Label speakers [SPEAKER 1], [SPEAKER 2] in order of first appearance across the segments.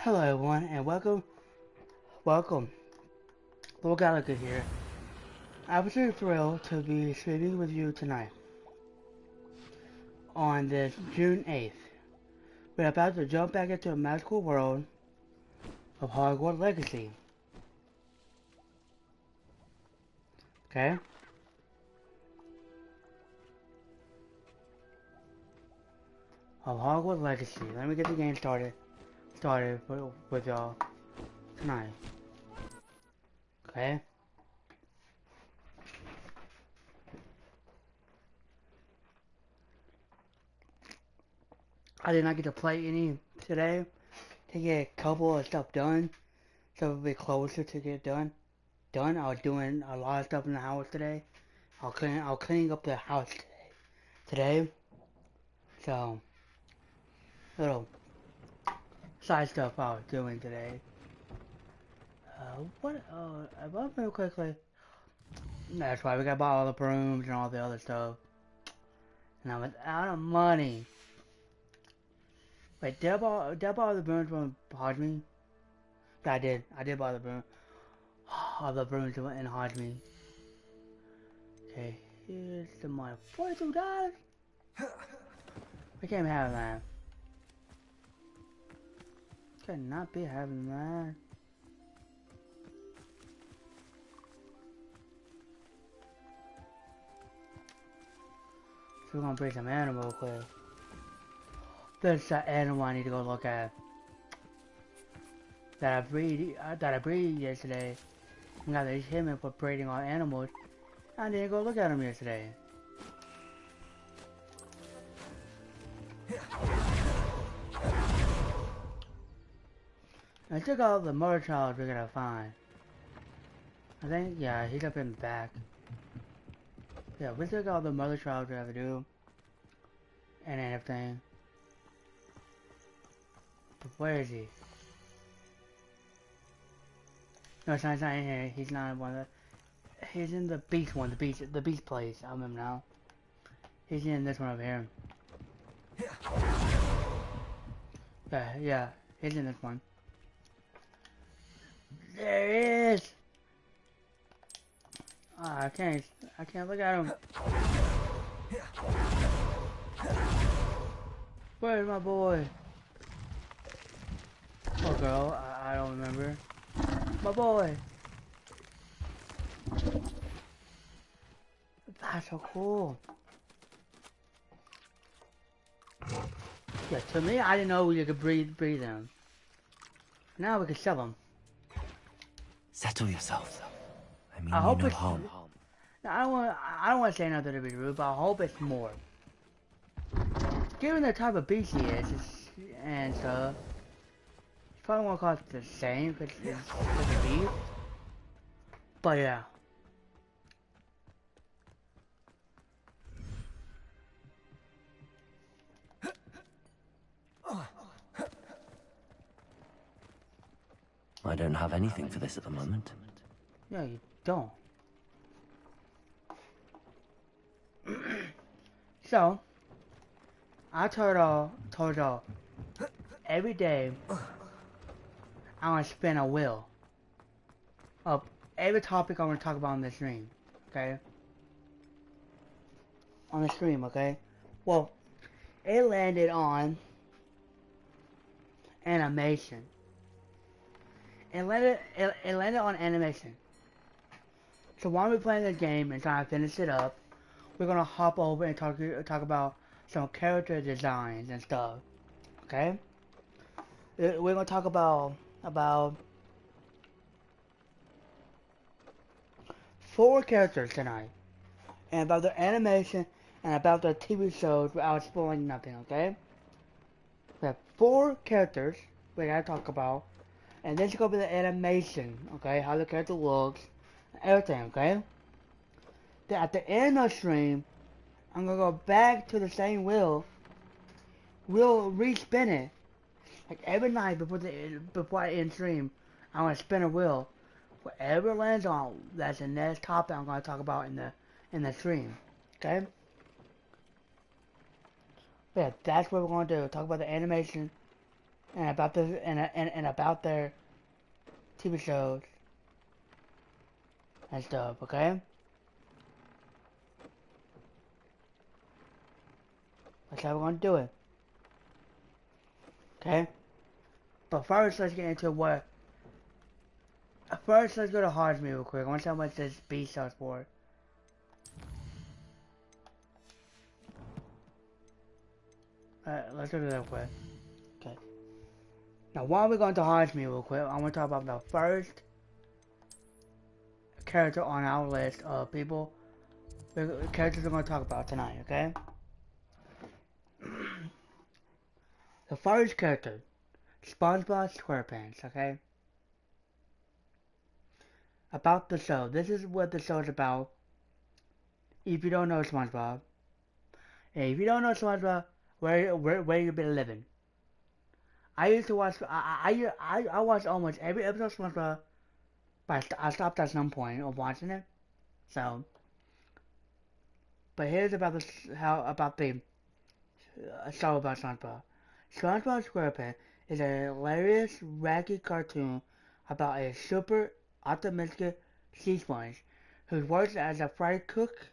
[SPEAKER 1] Hello everyone and welcome. Lordgalica here. I was very thrilled to be streaming with you tonight on this June 8th. We're about to jump back into the magical world of Hogwarts Legacy. Okay? Of Hogwarts Legacy. Let me get the game started with y'all tonight. Okay? I did not get to play any today to get a couple of stuff done, so it'll be closer to get done. I was doing a lot of stuff in the house today. I was cleaning up the house today. So, little side stuff I was doing today. About real quickly. That's why we got bought all the brooms and all the other stuff. And I was out of money. Wait, did I buy all the brooms from Hodgme? Yeah, I did. I did buy the broom. All the brooms in Hodgme. Okay, here's the money. $42? We can't have that. Cannot be having that. So we're gonna breed some animal real quick. There's that animal I need to go look at. That I breed yesterday. I got these him for breeding all animals. I didn't go look at them yesterday. I took out the mother child we're gonna find. I think, yeah, he's up in the back. Yeah, we took out the mother child we have to do. And everything. But where is he? No, it's not in here. He's not in one of the... He's in the beast one, the beast place. I remember now. He's in this one over here. Yeah, he's in this one. There he is! Oh, I can't look at him. Where's my boy? Or girl, I don't remember. My boy! That's so cool. Yeah, to me, I didn't know you could breed them. Now we can sell them.
[SPEAKER 2] Settle yourself. I mean,
[SPEAKER 1] I hope
[SPEAKER 2] no
[SPEAKER 1] it's...
[SPEAKER 2] harm.
[SPEAKER 1] I don't want to say nothing to be rude, but I hope it's more. Given the type of beast he is, and stuff, you probably won't cost the same because it's a beast. But yeah.
[SPEAKER 2] I don't have anything for this at the moment.
[SPEAKER 1] Yeah, you don't. So, I told y'all, every day, I want to spin a wheel of every topic I want to talk about on the stream, okay? On the stream, okay? Well, it landed on animation. It landed on animation. So while we're playing the game and trying to finish it up, we're gonna hop over and talk about some character designs and stuff. Okay? We're gonna talk about 4 characters tonight, and about their animation and about their TV shows without spoiling nothing. Okay? We have 4 characters we gotta talk about, and then it's gonna be the animation. Okay? How the character looks, everything. Okay? Then at the end of the stream, I'm gonna go back to the same wheel. We'll respin it. Like every night before I end stream, I'm gonna spin a wheel. Whatever it lands on, that's the next topic I'm gonna talk about in the stream. Okay? But yeah, that's what we're gonna do. Talk about the animation and about this and about their TV shows and stuff. Okay, that's how we're gonna do it. Okay, but first let's get into what. First, let's go to Hodge real quick. I want to see how much this beast sells for. Let's do that real quick. Okay. Now, while we're going to Hodge real quick, I want to talk about the first character on our list of characters we're going to talk about tonight, okay? The first character, SpongeBob SquarePants, okay? About the show. This is what the show is about. If you don't know SpongeBob, where you been living? I used to watch. I watched almost every episode of SpongeBob, but I stopped at some point of watching it. So, but here's about the show about SpongeBob. SpongeBob SquarePants is a hilarious, wacky cartoon about a super optimistic sea sponge who works as a fry cook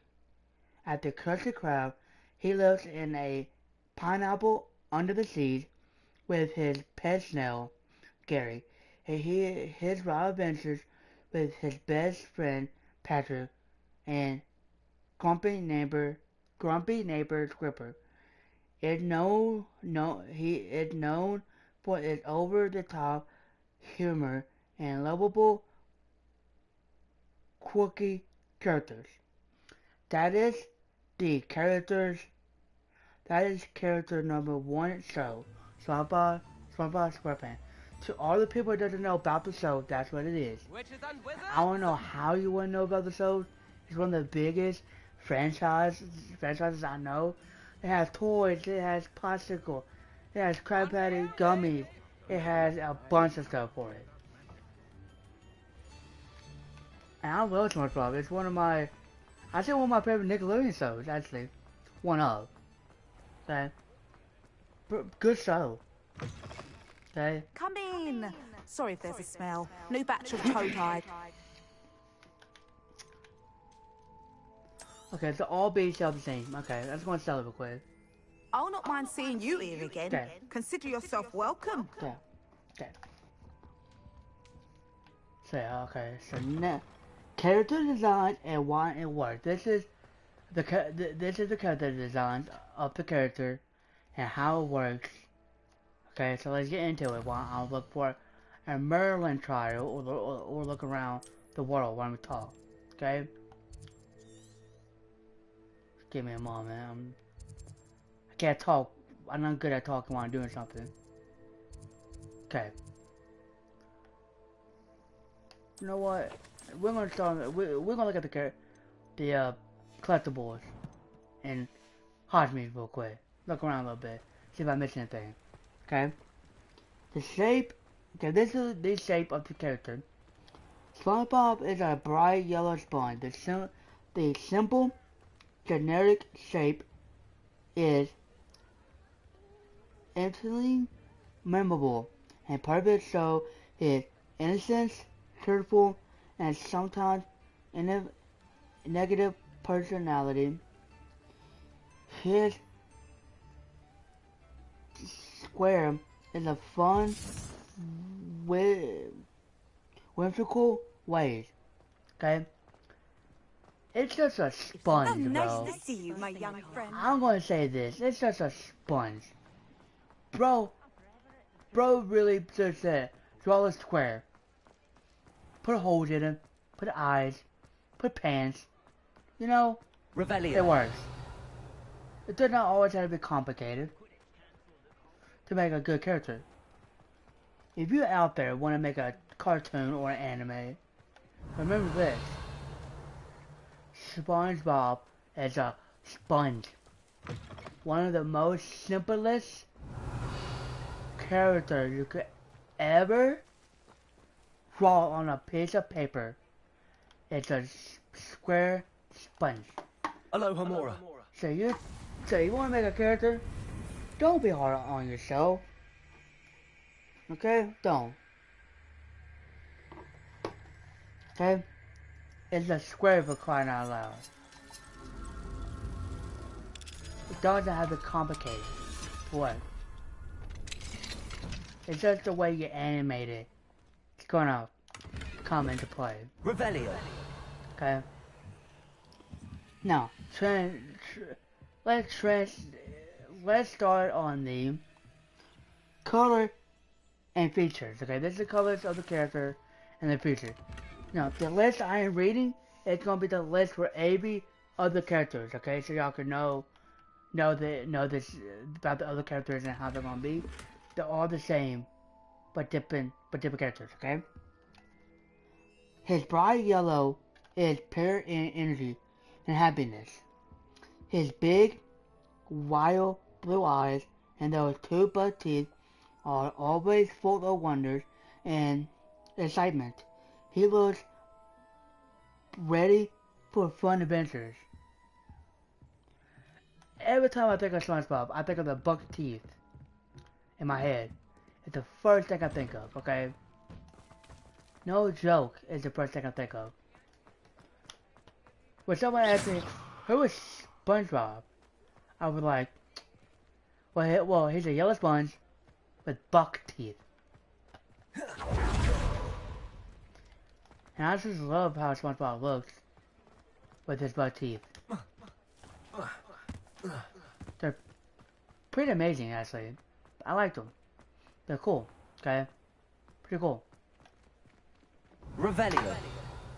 [SPEAKER 1] at the Krusty Krab. He lives in a pineapple under the sea with his pet snail, Gary. His wild adventures with his best friend, Patrick, and grumpy neighbor Squipper. He is known for its over-the-top humor and lovable, quirky characters. That is the characters. That is character number one show, SpongeBob SquarePants. To all the people that doesn't know about the show, that's what it is. I don't know how you wouldn't know about the show. It's one of the biggest franchises I know. It has toys, it has popsicle, it has Krabby Patty gummies, it has a bunch of stuff for it. And I love SpongeBob. It's one of my favorite Nickelodeon shows, actually. One of. Okay. Good show. Okay.
[SPEAKER 3] Come in. Sorry if there's a smell. New batch of toad-hide.
[SPEAKER 1] Okay, so all bees sell the same. Okay, let's go and sell it real quick.
[SPEAKER 3] I'll not mind seeing you here again.
[SPEAKER 1] Okay.
[SPEAKER 3] Consider yourself welcome.
[SPEAKER 1] Okay. Okay. So now, character design and why it works. This is the character design of the character and how it works. Okay, so let's get into it while I'll look for a Merlin trial or look around the world when we talk. Okay? Just give me a moment. I can't talk. I'm not good at talking while I'm doing something. Okay. You know what? We're gonna start. We're gonna look at the collectibles and Hodge real quick. Look around a little bit. See if I miss anything. Okay. The shape. Okay, this is the shape of the character. SpongeBob is a bright yellow sponge. The simple, generic shape is instantly memorable and perfect show his innocence, cheerful, and sometimes negative personality. His square is a fun, whimsical ways. Okay? It's just a sponge, bro.
[SPEAKER 3] Nice to see you, my young friend.
[SPEAKER 1] I'm gonna say this. It's just a sponge. Bro really just said, draw a square. Put holes in it. Put eyes. Put pants. You know?
[SPEAKER 2] Revelio.
[SPEAKER 1] It works. It does not always have to be complicated to make a good character. If you're out there want to make a cartoon or an anime, remember this. SpongeBob is a sponge. One of the most simplest characters you could ever draw on a piece of paper. It's a square sponge.
[SPEAKER 2] Aloha Mora.
[SPEAKER 1] So you want to make a character? Don't be hard on yourself. Okay? Don't. Okay? It's a square for crying out loud. It doesn't have to complicate it. What? It's just the way you animate it. It's gonna come into play.
[SPEAKER 2] Revelio.
[SPEAKER 1] Okay? Now, let's start on the color and features. Okay, this is the colors of the character and the features. Now, the list I am reading is gonna be the list for every other characters. Okay, so y'all can know this about the other characters and how they're gonna be. They're all the same, but different characters. Okay. His bright yellow is pure energy and happiness. His big, wild blue eyes and those two buck teeth are always full of wonders and excitement. He looks ready for fun adventures. Every time I think of SpongeBob, I think of the buck teeth in my head. It's the first thing I think of, okay? No joke is the first thing I think of. When someone asks me, who is SpongeBob? I was like, well, he's a yellow sponge with buck teeth. And I just love how SpongeBob looks with his buck teeth. They're pretty amazing, actually. I like them. They're cool, okay? Pretty cool.
[SPEAKER 2] Revelio.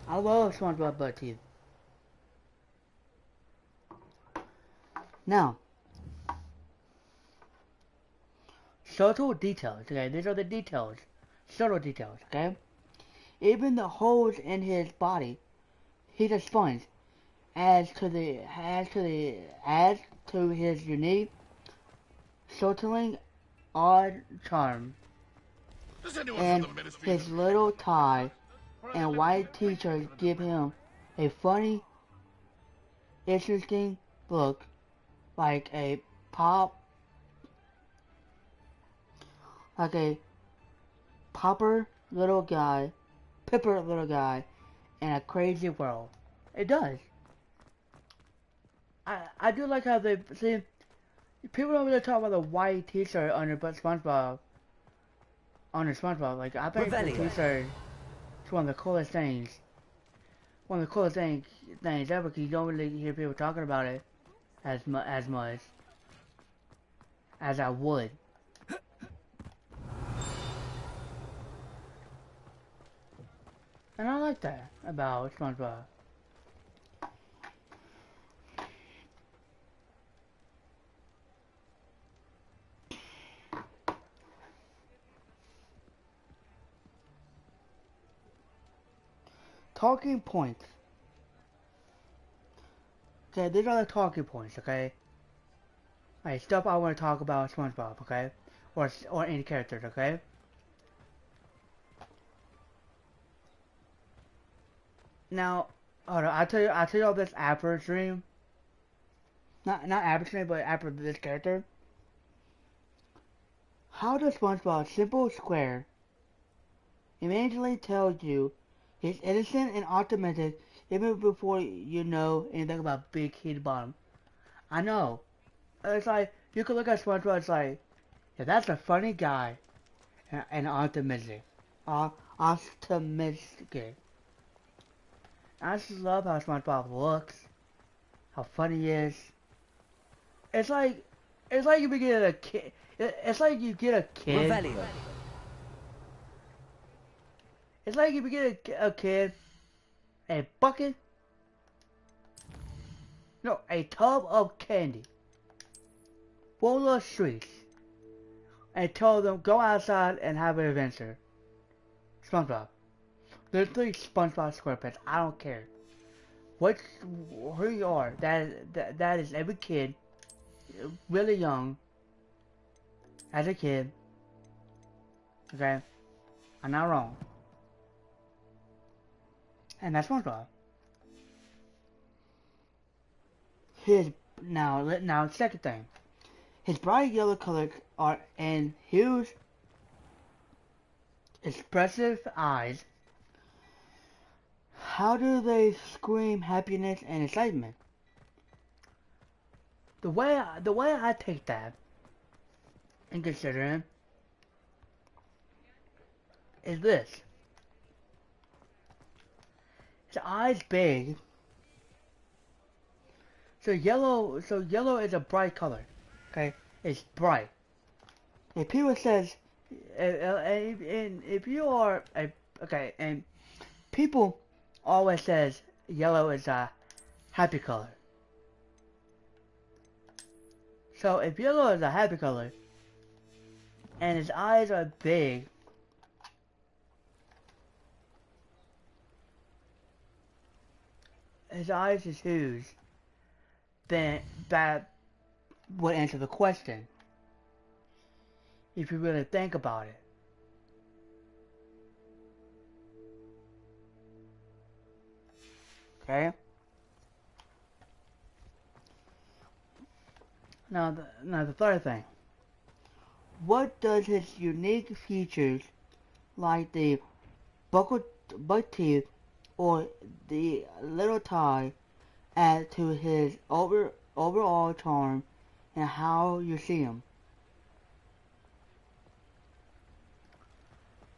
[SPEAKER 1] I love SpongeBob buck teeth. Now, subtle details, okay? These are the details. Subtle details, okay? Even the holes in his body, he's a sponge, adds to his unique, startling, odd charm. And his little tie and white t-shirt give him a funny, interesting look, like a popper little guy, pipper little guy, in a crazy world. It does. I do like how they see. People don't really talk about the white t-shirt under SpongeBob. Under SpongeBob, like I think the t-shirt is one of the coolest things. One of the coolest things ever, because you don't really hear people talking about it as much as I would. And I like that about SpongeBob. Talking points. Okay, these are the talking points, okay? Alright, stuff I want to talk about SpongeBob, okay? Or any characters, okay? Now, hold on, I'll tell you all this after stream. Not after stream, but after this character. How does SpongeBob's simple square immediately tell you he's innocent and optimistic even before you know anything about Big Kitty Bottom? I know. It's like, you can look at SpongeBob, it's like, yeah, that's a funny guy. And optimistic. Optimistic. I just love how SpongeBob looks. How funny he is. It's like you get a kid. It's like you get a kid.
[SPEAKER 2] Revelio.
[SPEAKER 1] It's like you get a kid, a bucket, no, a tub of candy, full of sweets, and tell them go outside and have an adventure. SpongeBob. There's 3 SpongeBob SquarePants. I don't care. Who you are. That is every kid, really young, as a kid. Okay, I'm not wrong. And that's SpongeBob. Now second thing. His bright yellow colors are and hues expressive eyes. How do they scream happiness and excitement? The way I take that and consider it is this. His eyes big. So yellow is a bright color. Okay? It's bright. If people says if you are a okay, and people always says yellow is a happy color. So if yellow is a happy color and his eyes are big, his eyes is huge, then that would answer the question. If you really think about it. Okay? Now the third thing. What does his unique features, like the buck teeth or the little tie, add to his overall charm and how you see him?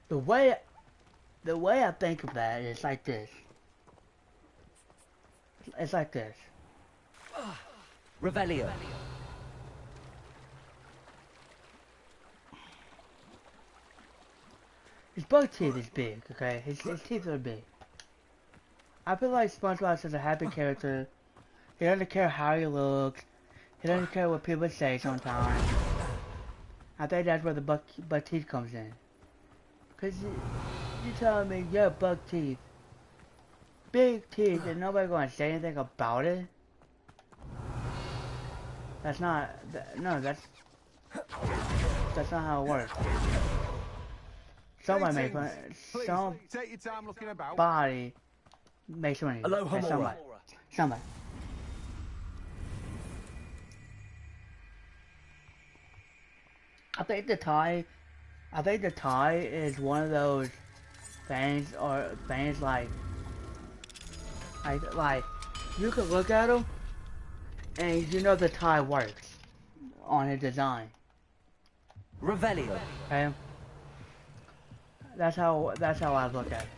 [SPEAKER 1] The way I think of that is like this. It's like this.
[SPEAKER 2] Revelio.
[SPEAKER 1] His bug teeth is big, okay? His teeth are big. I feel like SpongeBob is a happy character. He doesn't care how he looks. He doesn't care what people say sometimes. I think that's where the bug teeth comes in. Cause you telling me you have bug teeth, big teeth, and nobody gonna say anything about it? That's not. No, that's not how it works. Somebody makes fun. Somebody makes fun of you.
[SPEAKER 2] Aloha
[SPEAKER 1] Okay, somebody. I think the tie is one of those things, or things like you could look at them and you know the tie works on his design.
[SPEAKER 2] Revelio.
[SPEAKER 1] Okay, that's how I look at it.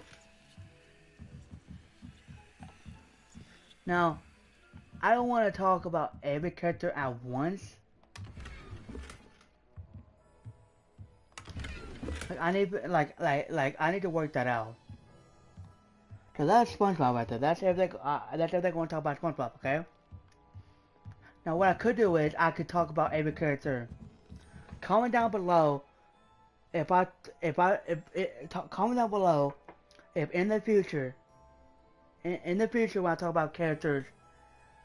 [SPEAKER 1] Now, I don't want to talk about every character at once. I need I need to work that out. Cause that's SpongeBob right there. That's everything. That's everything I want to talk about SpongeBob. Okay. Now what I could do is I could talk about every character. Comment down below comment down below if in the future when I talk about characters,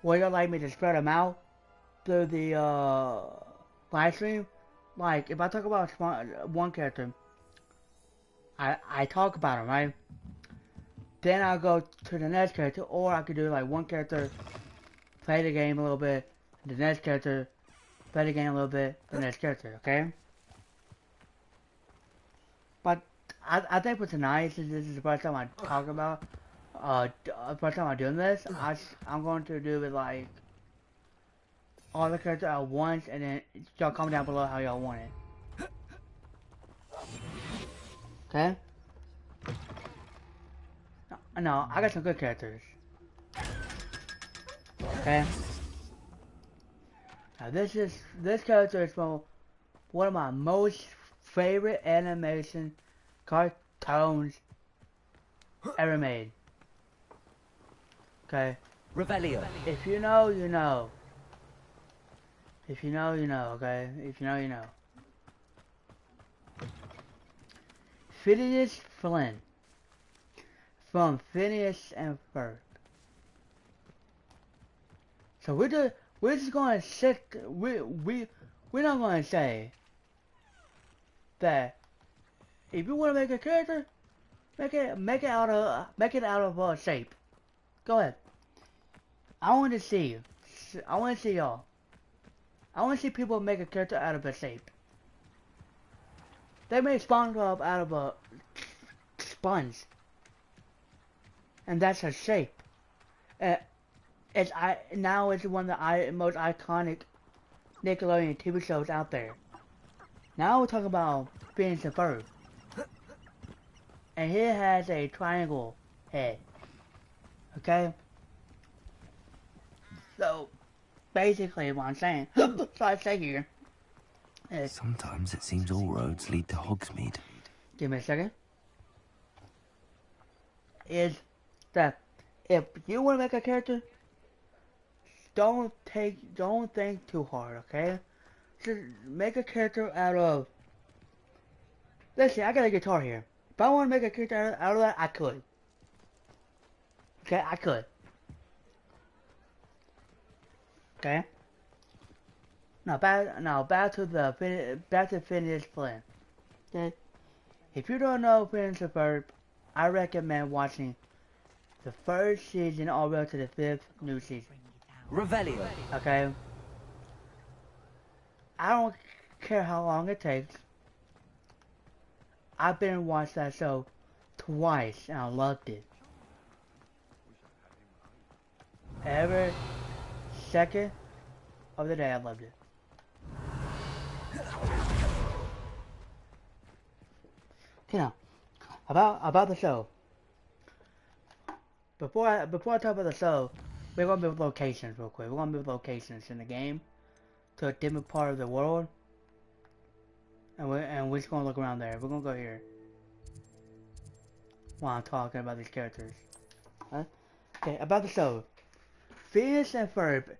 [SPEAKER 1] would you like me to spread them out through the live stream? Like if I talk about one character, I talk about him, right? Then I'll go to the next character, or I could do like one character, play the game a little bit, the next character, play the game a little bit, the next character, okay? But I think for tonight, since this is the first time I talk about, first time I'm doing this, I'm going to do it like all the characters at once, and then y'all comment down below how y'all want it. Okay? No, I got some good characters. Okay? Now this character is from one of my most favorite animation cartoons ever made. Okay?
[SPEAKER 2] Revelio.
[SPEAKER 1] If you know, you know. If you know, you know, okay? If you know, you know. Phineas Flynn. From Phineas and Ferb. So we're just gonna sit, we're not gonna say that if you wanna make a character, make it out of shape. Go ahead. I want to see you. I want to see y'all. I want to see people make a character out of a shape. They made SpongeBob out of a sponge, and that's her shape. Now it's one of the most iconic Nickelodeon TV shows out there. Now we're talking about Phineas and Ferb, and he has a triangle head. Okay, so basically what I'm saying, so I say here, is,
[SPEAKER 2] Sometimes it seems all roads lead to Hogsmeade.
[SPEAKER 1] give me a second, is that if you want to make a character, don't think too hard, okay? Just make a character out of, let's see, I got a guitar here. If I want to make a character out of that, I could. Okay, I could. Okay. Now back to Phineas Flynn. Okay. If you don't know Phineas and Ferb, I recommend watching the first season all the way to the 5th new season.
[SPEAKER 2] Revelio.
[SPEAKER 1] Okay. I don't care how long it takes. I've been and watched that show twice and I loved it. Every second of the day I loved it. You know, about the show. Before I talk about the show, we're gonna move locations real quick. We're gonna move locations in the game to a different part of the world, and we're just gonna look around there. We're gonna go here while I'm talking about these characters. Huh? Okay, about the show. Phineas and Ferb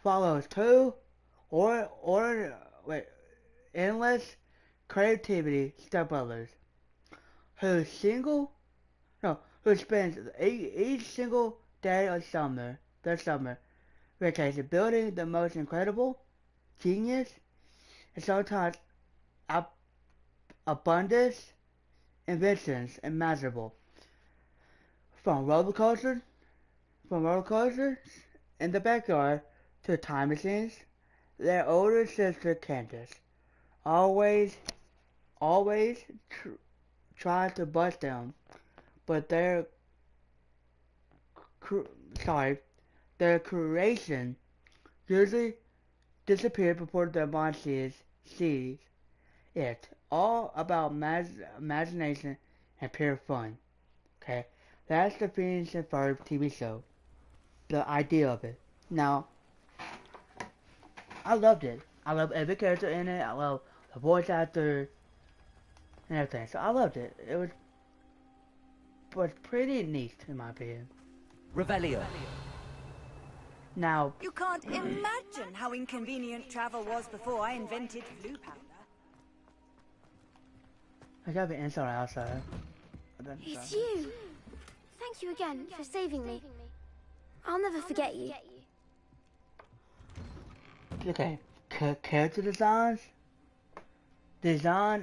[SPEAKER 1] follows two endless creativity stepbrothers who spends each single day of their summer vacation building the most incredible, genius, and sometimes abundant inventions imaginable. From roller coasters in the backyard to time machines, their older sister Candace always tries to bust them, but their creation usually disappears before their mom sees it. All about imagination and pure fun. Okay, that's the Phineas and Ferb TV show. The idea of it. Now, I loved it. I love every character in it. I love the voice actor and everything. So I loved it. It was pretty neat in my opinion.
[SPEAKER 2] Revelio.
[SPEAKER 1] Now,
[SPEAKER 3] You can't imagine how inconvenient travel was before I invented blue powder.
[SPEAKER 1] I gotta be inside or outside.
[SPEAKER 4] It's you! Thank you again for saving me. I'll never forget you.
[SPEAKER 1] Okay, character design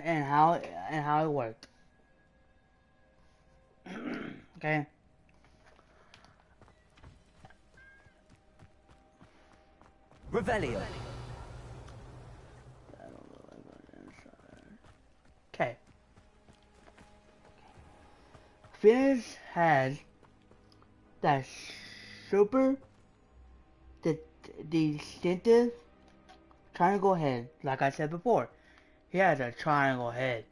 [SPEAKER 1] and how it worked. Okay.
[SPEAKER 2] Revelio.
[SPEAKER 1] Okay. Phineas has that super distinctive triangle head, like I said before. He has a triangle head.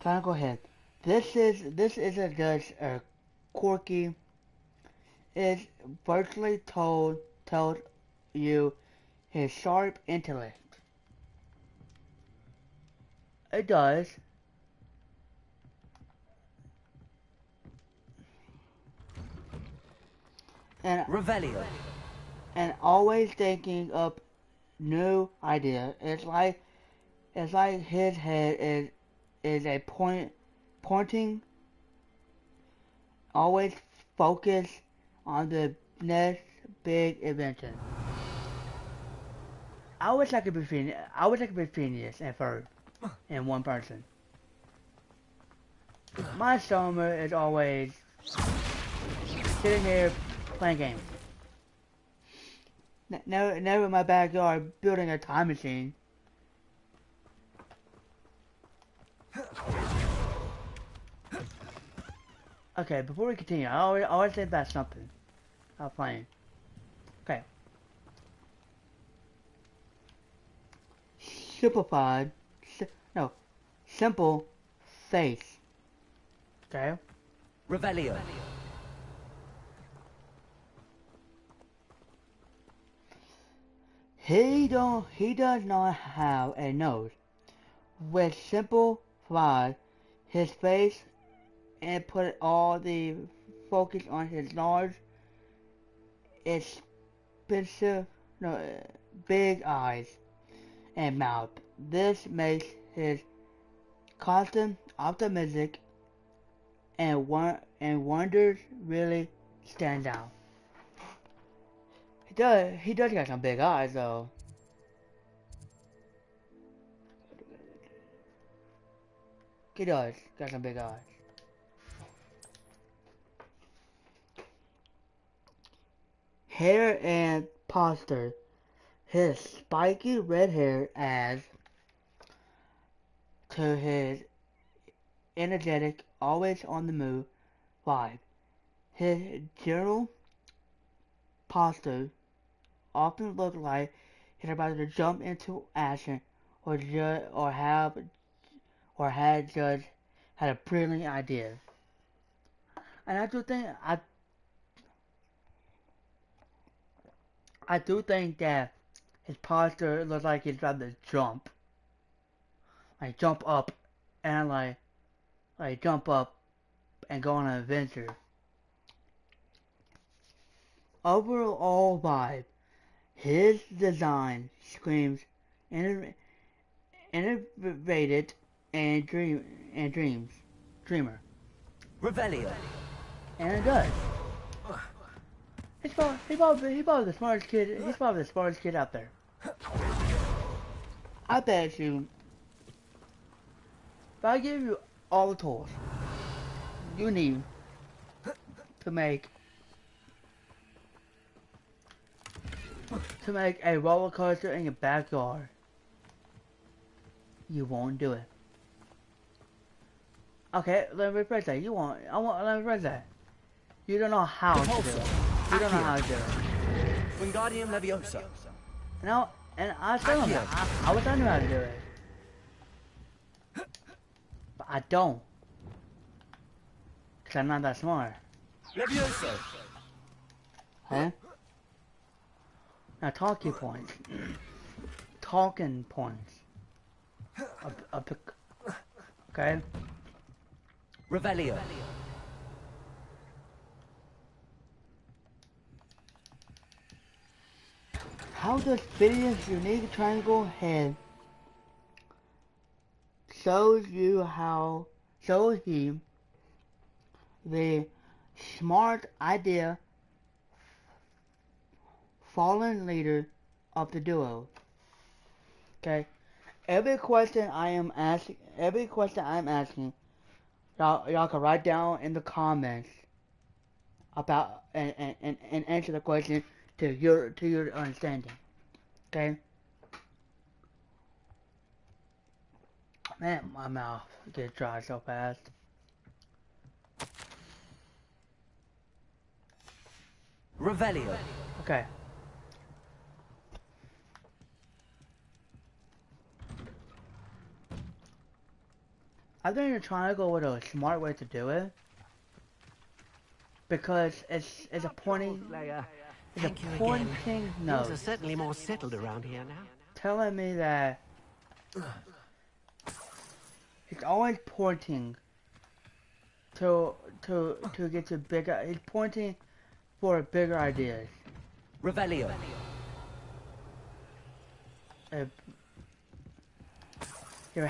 [SPEAKER 1] Triangle head. This isn't just a quirky. It virtually tells you his sharp intellect. It does. And
[SPEAKER 2] Revelio.
[SPEAKER 1] And always thinking up new ideas. It's like his head is a pointing, always focus on the next big invention. I wish I could be Phineas and Ferb in one person. My summer is always sitting here playing games. Never in my backyard building a time machine. Okay, before we continue, I always say that's something. I'm playing. Okay. Simplified. No. Simple face. Okay.
[SPEAKER 2] Revelio.
[SPEAKER 1] He does not have a nose. With simple flies his face and put all the focus on his large, expensive, no, big eyes and mouth. This makes his constant optimistic and wonders really stand out. He does got some big eyes though. He does got some big eyes. Hair and posture. His spiky red hair adds to his energetic, always on the move vibe. His general posture often looks like he's about to jump into action or had just had a brilliant idea. And I do think that his posture looks like he's about to jump. Like jump up and like jump up and go on an adventure. Overall vibe. His design screams innovated and dreamer.
[SPEAKER 2] Revelio.
[SPEAKER 1] And it does. He's probably the smartest kid. He's probably the smartest kid out there. I bet you, if I give you all the tools you need to make a roller coaster in your backyard, you won't do it. Okay, let me rephrase that. Let me rephrase that. You don't know how to do it. You don't know how to do it.
[SPEAKER 2] Wingardium Leviosa.
[SPEAKER 1] No, and I was telling him that. I was telling him how to do it. But I don't. Because I'm not that smart.
[SPEAKER 2] Levioso.
[SPEAKER 1] Huh? Now talking points. Talking points. Okay?
[SPEAKER 2] Revelio.
[SPEAKER 1] How does Phineas' unique triangle head shows he the smart idea fallen leader of the duo. Okay? Every question I'm asking, y'all can write down in the comments about and answer the question to your understanding. Okay? Man, my mouth gets dry so fast.
[SPEAKER 2] Revelio.
[SPEAKER 1] Okay. I think you're trying to go with a smart way to do it. Because it's a pointing nose.
[SPEAKER 5] Things are certainly more settled around here now.
[SPEAKER 1] Telling me that he's always pointing to get to bigger. He's pointing for bigger ideas.
[SPEAKER 2] Revelio.
[SPEAKER 1] If you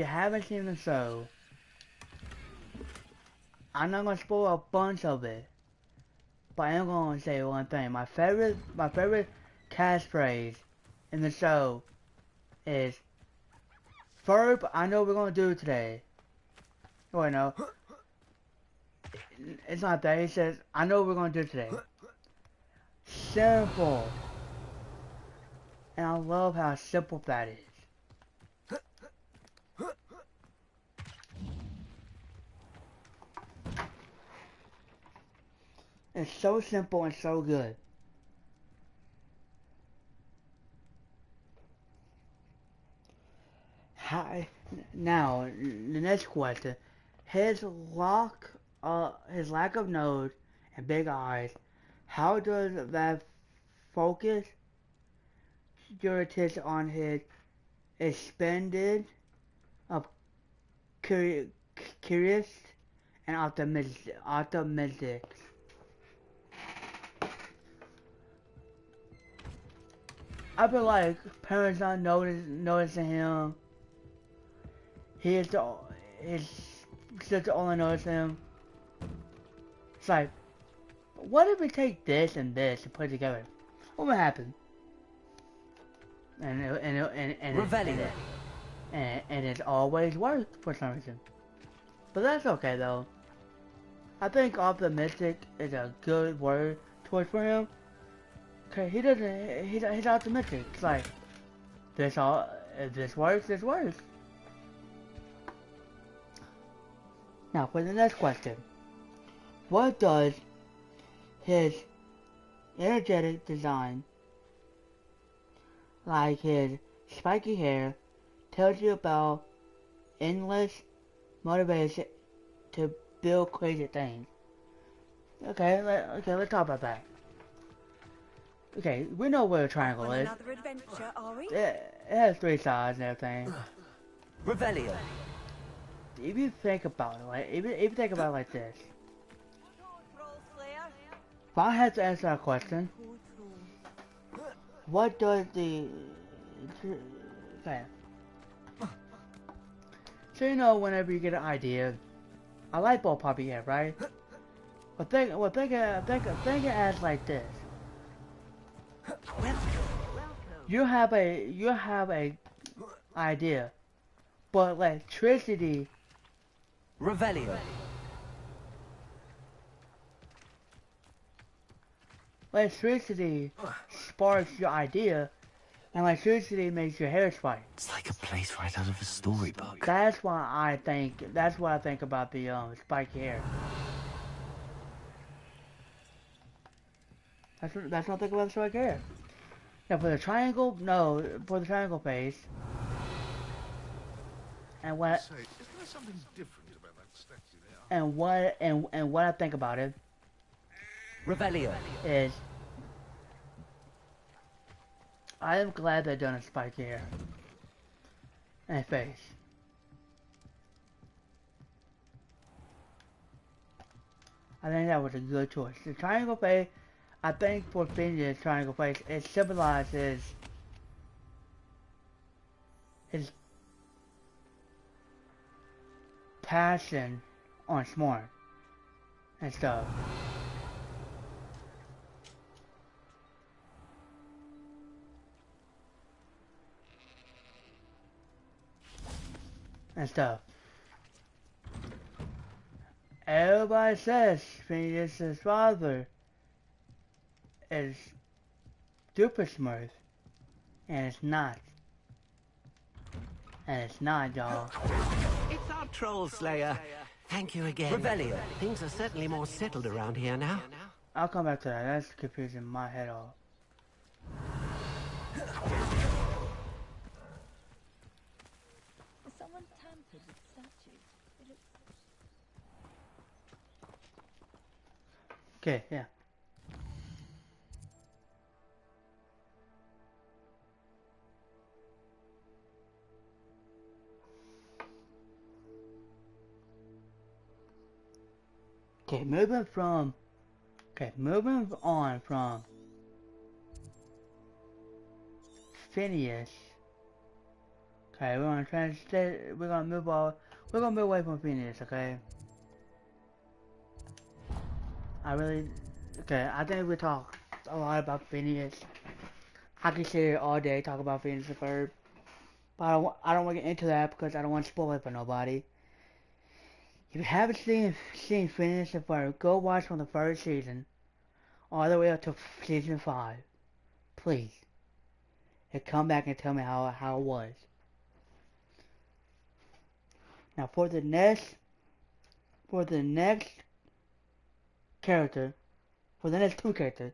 [SPEAKER 1] haven't seen the show, I'm not gonna spoil a bunch of it, but I am gonna say one thing. My favorite catchphrase in the show is "Ferb, I know what we're gonna do today." Wait, no, it's not that. He says, "I know what we're gonna do today." Simple, And I love how simple that is. It's so simple and so good. How, now, the next question. His his lack of nose and big eyes, how does that focus your attention on his expanded, of curious and optimistic? I feel like parents not noticing him. His sister only notice him. It's like, what if we take this and this and put it together? What would happen? And it always worked for some reason. But that's okay though. I think optimistic is a good word choice for him. Okay, he's optimistic. It's like, if this works, this works. Now for the next question. What does his energetic design, like his spiky hair, tells you about endless motivation to build crazy things? Okay, let's talk about that. Okay, we know what a triangle is.
[SPEAKER 3] Another adventure, are we?
[SPEAKER 1] It has 3 sides and everything.
[SPEAKER 2] Revelio.
[SPEAKER 1] If you think about it, if you think about it like this, if I had to answer that question, what does the okay? So you know, whenever you get an idea, a light bulb pop in your head, right? But think it as like this. You have a idea, but electricity.
[SPEAKER 2] Revelio.
[SPEAKER 1] Electricity sparks your idea, and electricity makes your hair spike.
[SPEAKER 2] It's like a place right out of a storybook.
[SPEAKER 1] That's what I think about the spiky hair. That's what I think about the spiky hair. Now for the triangle, no, for the triangle face. And what?
[SPEAKER 6] Say, isn't there something different about that statue there?
[SPEAKER 1] And what I think about it
[SPEAKER 2] Revelio.
[SPEAKER 1] is, I am glad they done a spiky hair and face. I think that was a good choice. The triangle face, I think for Phineas' triangle face, it symbolizes his passion on smart and stuff. And stuff. Everybody says Phineas' father is super smart, and it's not. And it's not, y'all.
[SPEAKER 5] It's our troll slayer. Thank you again.
[SPEAKER 2] Revelio.
[SPEAKER 5] Things are certainly more settled around here now.
[SPEAKER 1] I'll come back to that. That's confusing my head off.
[SPEAKER 7] Someone tampered with the statue.
[SPEAKER 1] Okay, yeah. Okay, moving on from Phineas. Okay, we're gonna move away from Phineas, okay? I think we talk a lot about Phineas. I can sit here all day talk about Phineas and Ferb, but I don't want to get into that because I don't want to spoil it for nobody. If you haven't seen Phineas and Ferb, go watch from the first season all the way up to season 5, please. and come back and tell me how it was. Now for the next character, for the next two characters,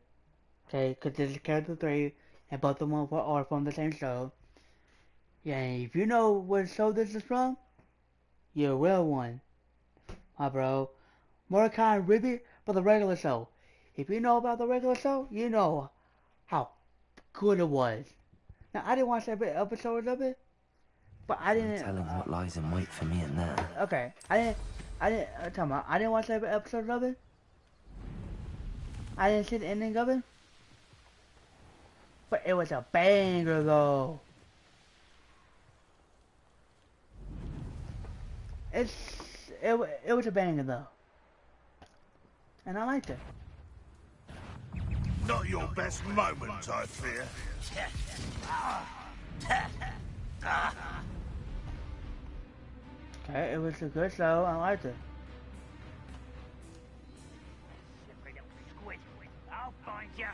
[SPEAKER 1] okay, because this is character 3, and both of them are from the same show. Yeah, and if you know what show this is from, you're a real one, my bro. Mordecai and Ruby for the regular show. If you know about the regular show, you know how good it was. Now, I didn't watch every episode of it, but I
[SPEAKER 2] No
[SPEAKER 1] didn't.
[SPEAKER 2] telling what lies in wait for me in there.
[SPEAKER 1] Okay, I didn't watch every episode of it. I didn't see the ending of it, but it was a banger though. It was a banger though, and I liked it.
[SPEAKER 6] Not your best moment, I fear.
[SPEAKER 1] Okay, it was a good show. I liked it.
[SPEAKER 5] I'll find you.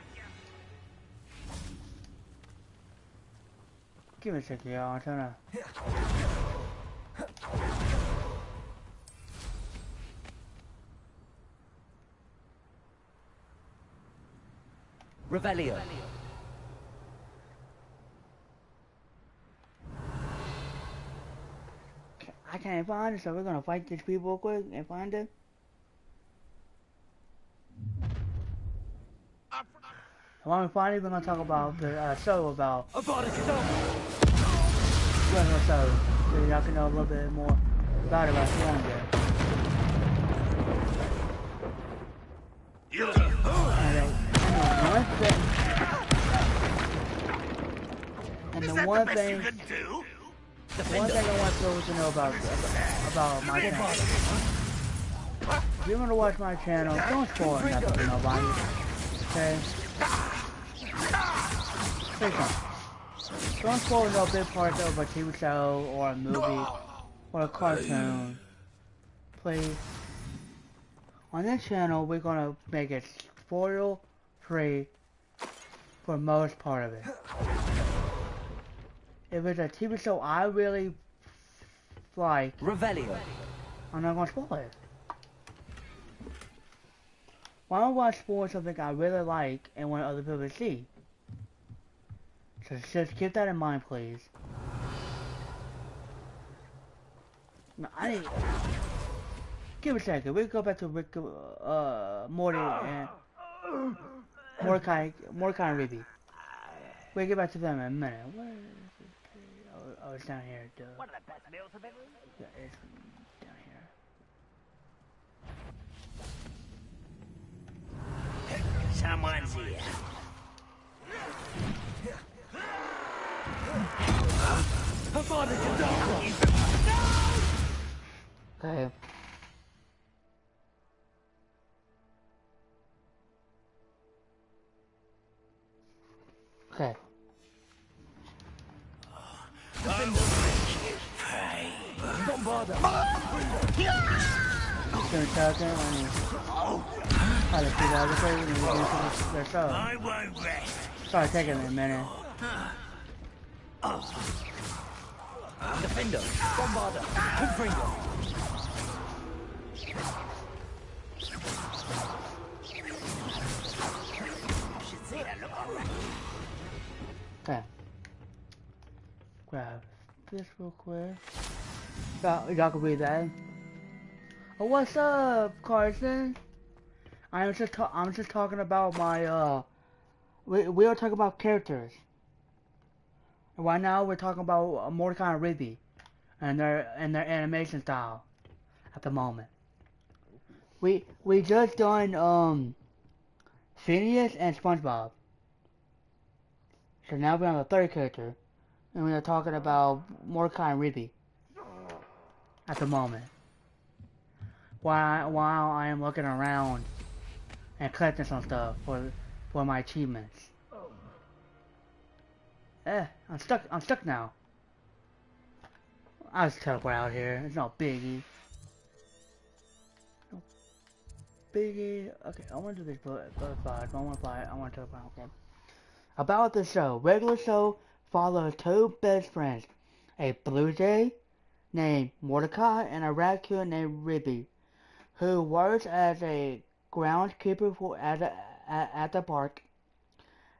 [SPEAKER 1] Give me a second, y'all. I'm trying to.
[SPEAKER 2] Revelio.
[SPEAKER 1] I can't find it, so we're gonna fight these people real quick and find it. While we find it, we're gonna talk about the show about regular show, so y'all can know a little bit more about it if you want to. And the one thing I want people to know about my channel. If you're gonna watch my channel, don't spoil nothing for nobody. Okay? Please don't. Don't spoil no big parts of a TV show or a movie or a cartoon. Please. On this channel, we're gonna make it spoil free for most part of it. If it's a TV show I really like,
[SPEAKER 2] Revelio.
[SPEAKER 1] I'm not gonna spoil it. Why don't I spoil something I really like and want other people to see? So just keep that in mind, please. No, I didn't. Give it a second. We go back to Morty and Mordecai and Ruby. We'll get back to them in a minute. Where is it? Oh, it's down here. Duh.
[SPEAKER 5] One of the best meals I've ever
[SPEAKER 1] Yeah, it's down here.
[SPEAKER 5] Someone's here.
[SPEAKER 1] Okay. Okay.
[SPEAKER 5] I won't rest.
[SPEAKER 1] Sorry, taking a minute.
[SPEAKER 2] Defender. Bombarder. Confringo.
[SPEAKER 1] Okay. Grab this real quick. Y'all can read that. Oh, what's up, Carson? I'm just talking about my we are talking about characters. Right now we're talking about Mordecai and Ruby and their animation style at the moment. We just done Phineas and SpongeBob. So now we're on the third character, and we are talking about Mordecai and Ruby at the moment. While I am looking around and collecting some stuff for my achievements. I'm stuck now. I just teleport out here. It's no biggie. No biggie. Okay, I want to do this butterfly. I want to teleport. Okay. About the show. Regular show, follows two best friends, a blue jay named Mordecai and a raccoon named Ribby, who works as a groundskeeper at the park.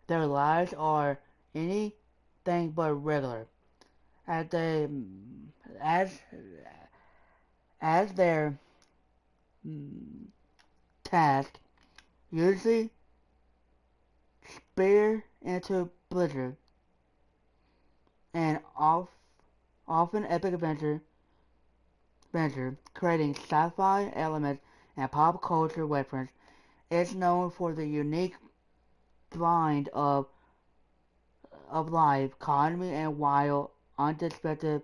[SPEAKER 1] Their lives are anything but regular, as they as as their task usually spear into blizzard and often epic adventure, creating sci-fi elements and pop culture reference. It's known for the unique blend of life, comedy, and wild, unexpected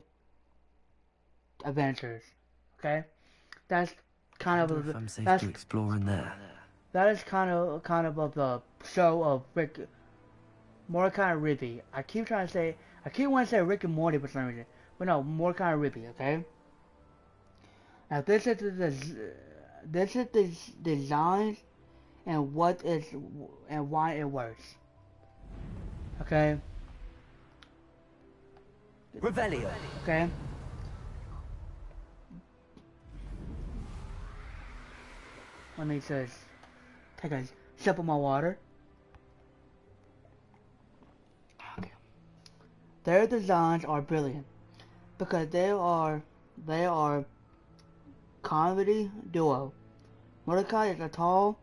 [SPEAKER 1] adventures. Okay, that's kind
[SPEAKER 2] I wonder
[SPEAKER 1] of
[SPEAKER 2] if I'm safe
[SPEAKER 1] that's
[SPEAKER 2] to explore in there.
[SPEAKER 1] that is kind of the show of Rick Mordecai and Ribby. I keep wanting to say Rick and Morty for some reason, but no, Mordecai and Ribby. Okay. Now this is the design and what is and why it works. Okay.
[SPEAKER 5] Revelio.
[SPEAKER 1] Okay. Let me just take a sip of my water. Okay. Their designs are brilliant because they are comedy duo. Mordecai is a tall,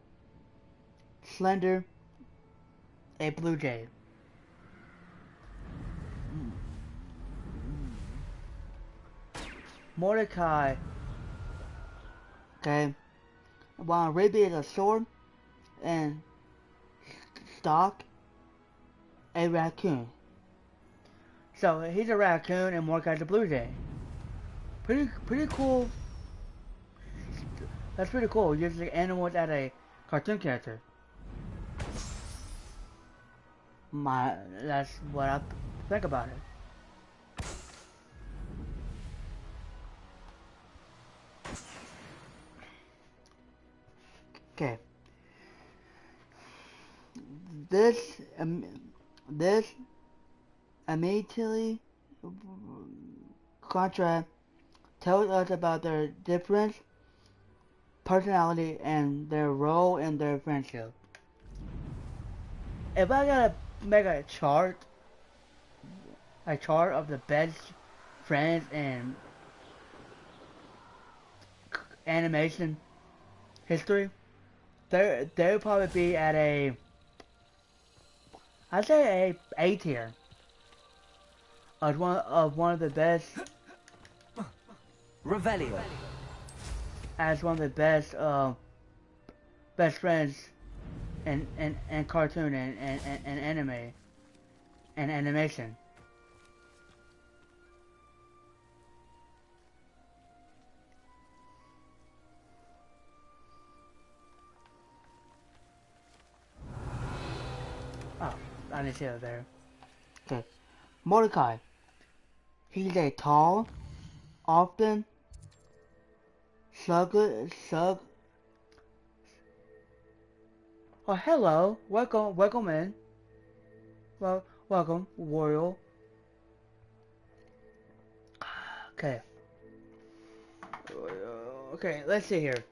[SPEAKER 1] slender, a blue jay. Mordecai, okay, while Ribby is a short and stock, a raccoon. So he's a raccoon and Mordecai's a blue jay. Pretty cool. That's pretty cool. Using animals as a cartoon character. That's what I think about it. Okay. This immediately contrast tells us about their different personality and their role in their friendship. If I gotta make a chart of the best friends in animation history, they'll probably be at I'd say a tier of one of the best
[SPEAKER 5] Revelio.
[SPEAKER 1] as one of the best friends in cartoon and anime and animation. Oh, I didn't see that there. Okay. Mordecai. He's a tall, often sug. Oh, hello. Welcome in. Well, welcome, Royal. Okay. Okay, let's see here.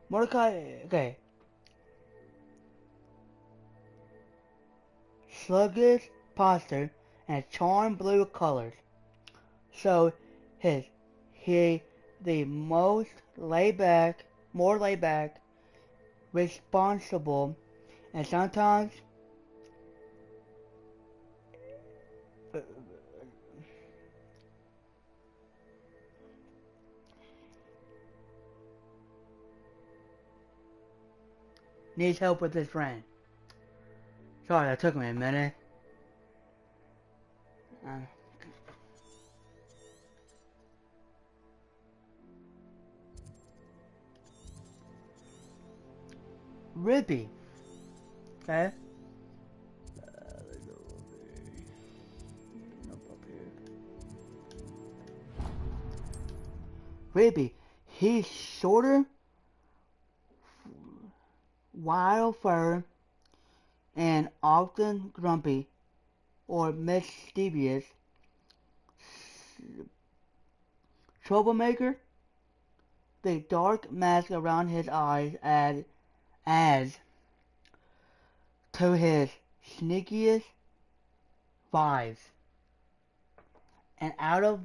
[SPEAKER 1] Mordecai, okay. Sluggish posture and charm blue colors. So he the more laid back, responsible, and sometimes needs help with his friend. Sorry, that took me a minute. Ribby. Okay. Ribby. He's shorter, wild fur, and often grumpy or mischievous troublemaker. The dark mask around his eyes adds to his sneakiest vibes. And out of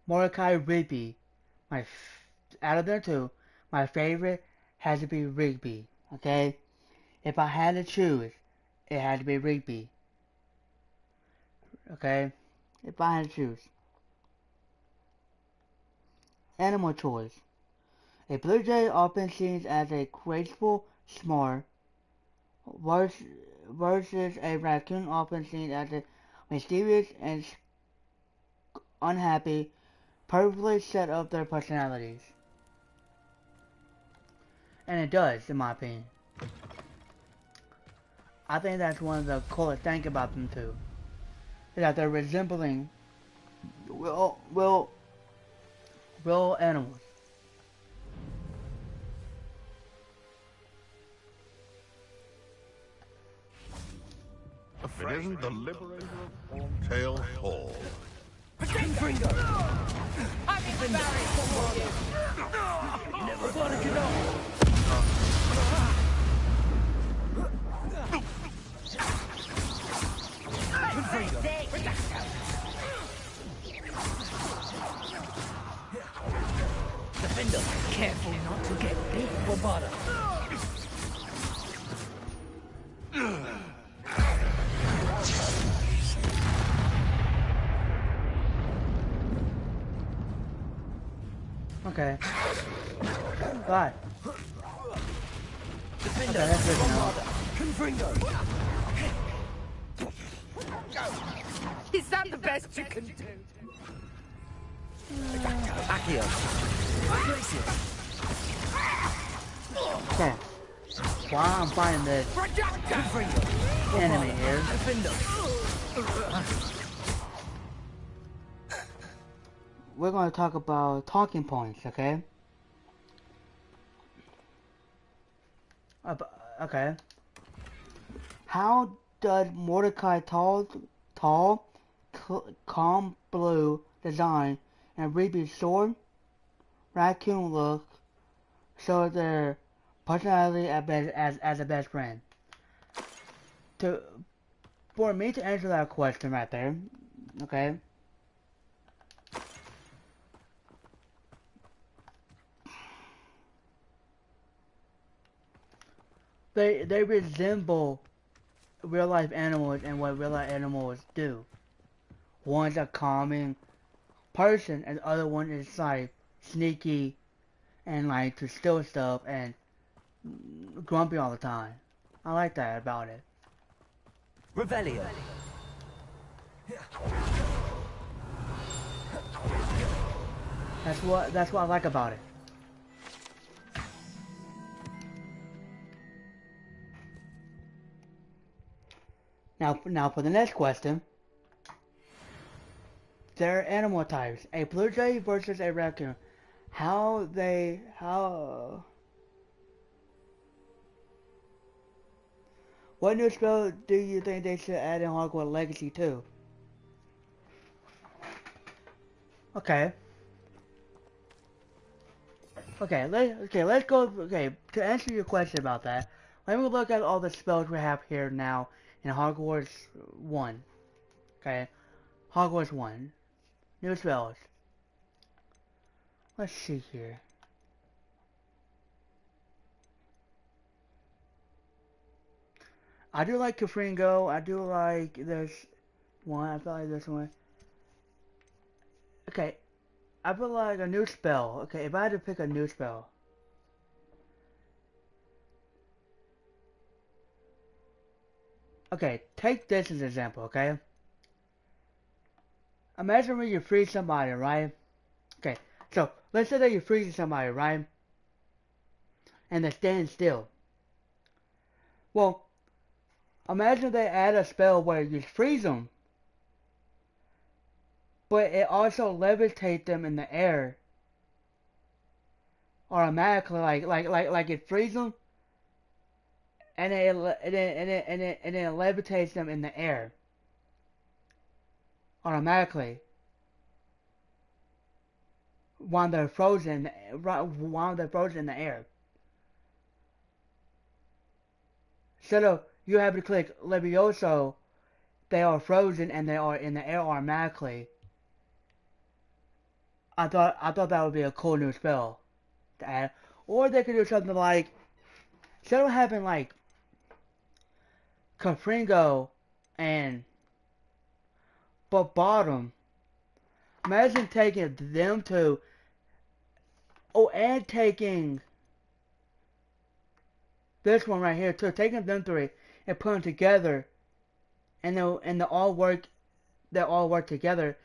[SPEAKER 1] Mordecai Rigby, out of them two, my favorite has to be Rigby. Okay, if I had to choose, it had to be Rigby. Okay, if I had to choose. Animal choice. A blue jay often seen as a graceful, smart, versus a raccoon often seen as a mysterious and unhappy, perfectly set up their personalities. And it does, in my opinion. I think that's one of the coolest things about them too. Is that they're resembling real animals.
[SPEAKER 6] If it isn't the liberator of Tail Hall.
[SPEAKER 5] Never gonna get off. Defender, careful not to get big for butter.
[SPEAKER 1] Okay. God.
[SPEAKER 5] Defender,
[SPEAKER 1] Okay, that's good to know.
[SPEAKER 5] Confringo.
[SPEAKER 8] Is that the best you can do?
[SPEAKER 5] Accio. Place it.
[SPEAKER 1] Okay. While I'm fighting this
[SPEAKER 5] Confringo.
[SPEAKER 1] enemy here,
[SPEAKER 5] Defender.
[SPEAKER 1] we're going to talk about talking points, okay? Okay. How does Mordecai tall, calm blue design and Rigby's sword, raccoon look show their personality as a best friend? For me to answer that question right there, okay? They resemble real life animals and what real life animals do. One's a calming person and the other one is like sneaky and like to steal stuff and grumpy all the time. I like that about it.
[SPEAKER 5] Revelio.
[SPEAKER 1] That's what I like about it. Now for the next question. Their animal types. A blue jay versus a raccoon. What new spell do you think they should add in Hogwarts Legacy 2? Okay. Let's go. Okay, to answer your question about that, let me look at all the spells we have here now in Hogwarts 1. Okay, Hogwarts 1. New spells. Let's see here. I do like Confringo. I do like this one. I feel like this one. Okay, I feel like a new spell. Okay, if I had to pick a new spell. Okay, take this as an example, okay? Imagine when you freeze somebody, right? Okay, so let's say that you freeze somebody, right? And they're standing still. Well, imagine they add a spell where you freeze them, but it also levitates them in the air automatically, like it freezes them, and it levitates them in the air automatically while they're frozen in the air. So you have to click Levioso, they are frozen and they are in the air automatically. I thought that would be a cool new spell to add. Or they could do something like, instead of having like Confringo and Bottom, imagine taking them two, and taking this one right here too, taking them three and putting them together, and they all work together.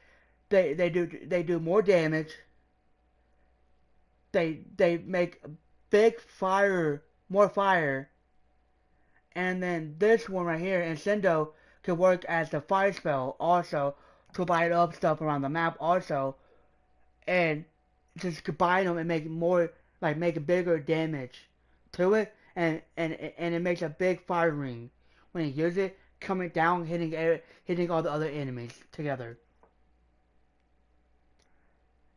[SPEAKER 1] They do more damage. They make big fire, more fire, and then this one right here, Incendio, can work as the fire spell also to light up stuff around the map also, and just combine them and make more, like make a bigger damage to it, and it makes a big fire ring when you use it, coming down, hitting all the other enemies together.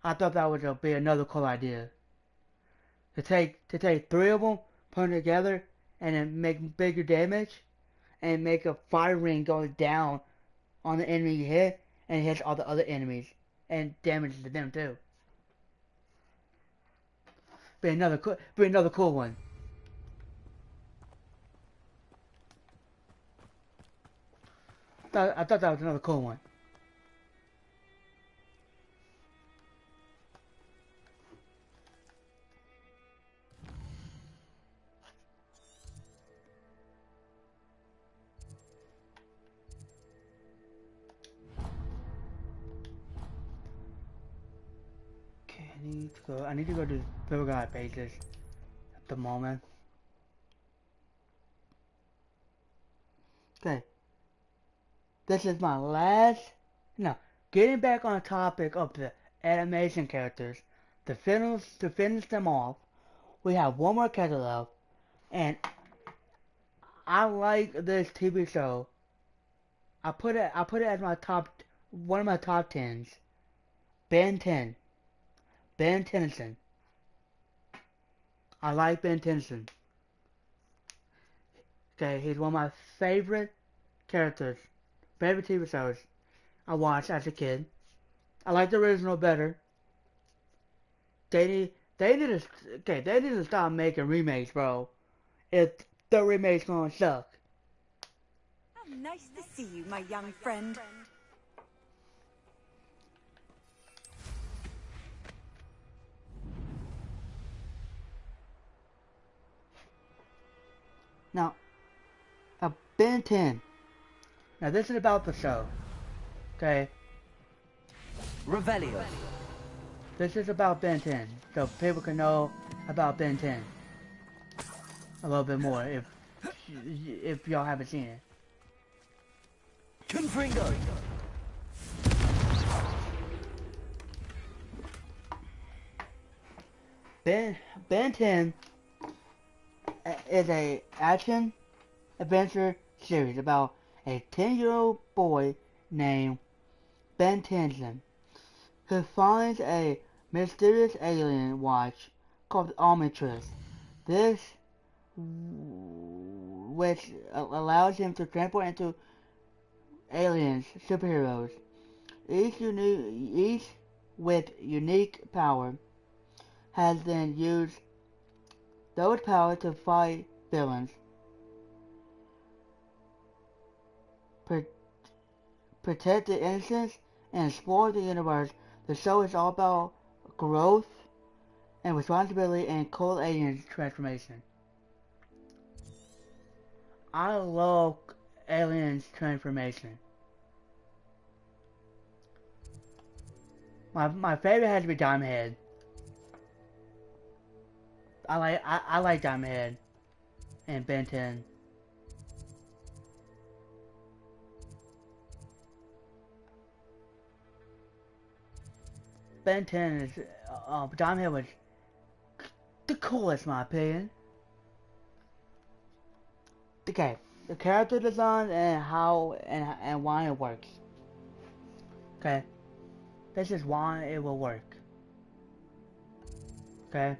[SPEAKER 1] I thought that would be another cool idea. To take three of them, put them together, and then make bigger damage, and make a fire ring going down on the enemy you hit, and it hits all the other enemies, and damages them too. Be another cool one. I thought that was another cool one. Okay, I need to go to Fiddle God pages at the moment. Okay. This is my last, no, getting back on the topic of the animation characters, to finish them off, we have one more character left, and I like this TV show. I put it as one of my top tens. Ben 10. Ben Tennyson. I like Ben Tennyson. Okay, he's one of my favorite characters, favorite TV shows I watched as a kid. I like the original better. They need to stop making remakes, bro. If the remake's gonna suck.
[SPEAKER 3] How nice to see you, my young friend.
[SPEAKER 1] Now, Ben 10. Now this is about the show. Okay?
[SPEAKER 2] Revelio.
[SPEAKER 1] This is about Ben 10. So people can know about Ben 10 a little bit more if y'all haven't seen it.
[SPEAKER 2] Confringo.
[SPEAKER 1] Ben 10 is a action adventure series about a 10-year-old boy named Ben Tennyson who finds a mysterious alien watch called Omnitress. This, which allows him to transport into aliens, superheroes, each with unique power, has then used those powers to fight villains, protect the innocents, and explore the universe. The show is all about growth and responsibility and cool alien transformation. I love aliens transformation. My favorite has to be Diamond Head. I like Diamond Head and Ben 10. Ben 10 is Diamond Head was the coolest in my opinion. okay, the character design and how and why it works. Okay, this is why it will work. Okay.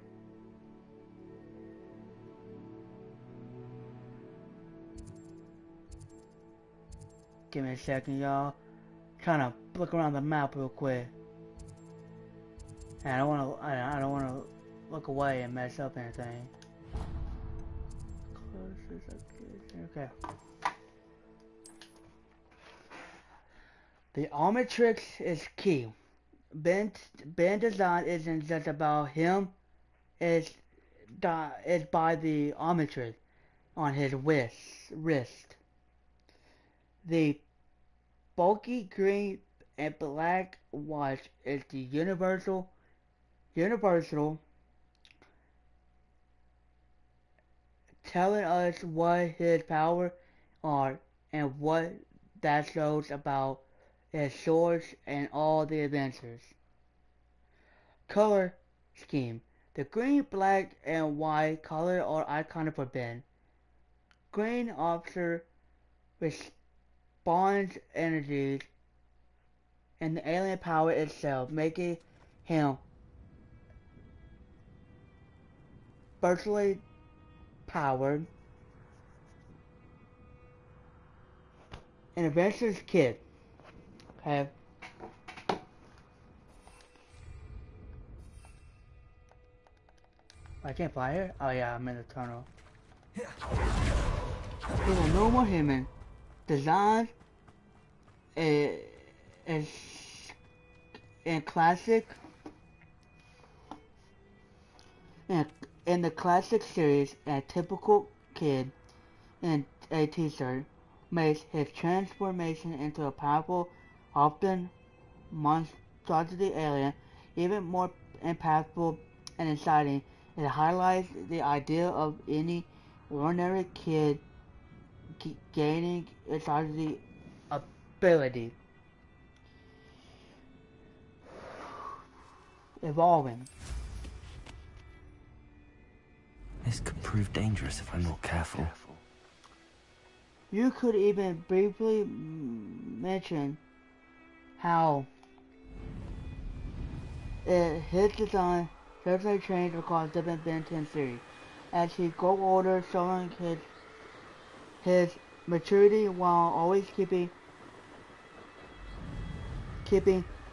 [SPEAKER 1] Give me a second, y'all. Trying to look around the map real quick. And I don't want to look away and mess up anything. Okay. The Omnitrix is key. Ben design isn't just about him. It's by the Omnitrix on his wrist. The bulky green and black watch is the universal, telling us what his powers are and what that shows about his source and all the adventures. Color scheme. The green, black, and white color are iconic for Ben. Green officer responds energies and the alien power itself, making him virtually powered. An adventurous kid. Okay. I can't fly here? Oh yeah, I'm in the tunnel. He's a normal human. Design is in classic in the classic series, a typical kid in a t-shirt makes his transformation into a powerful, often monstrosity alien even more impactful and exciting. It highlights the idea of any ordinary kid gaining extraordinary ability, evolving.
[SPEAKER 2] This could prove dangerous if I'm not careful.
[SPEAKER 1] You could even briefly mention how his design certainly changed across different Ben 10 series as he grew older, showing his maturity while always keeping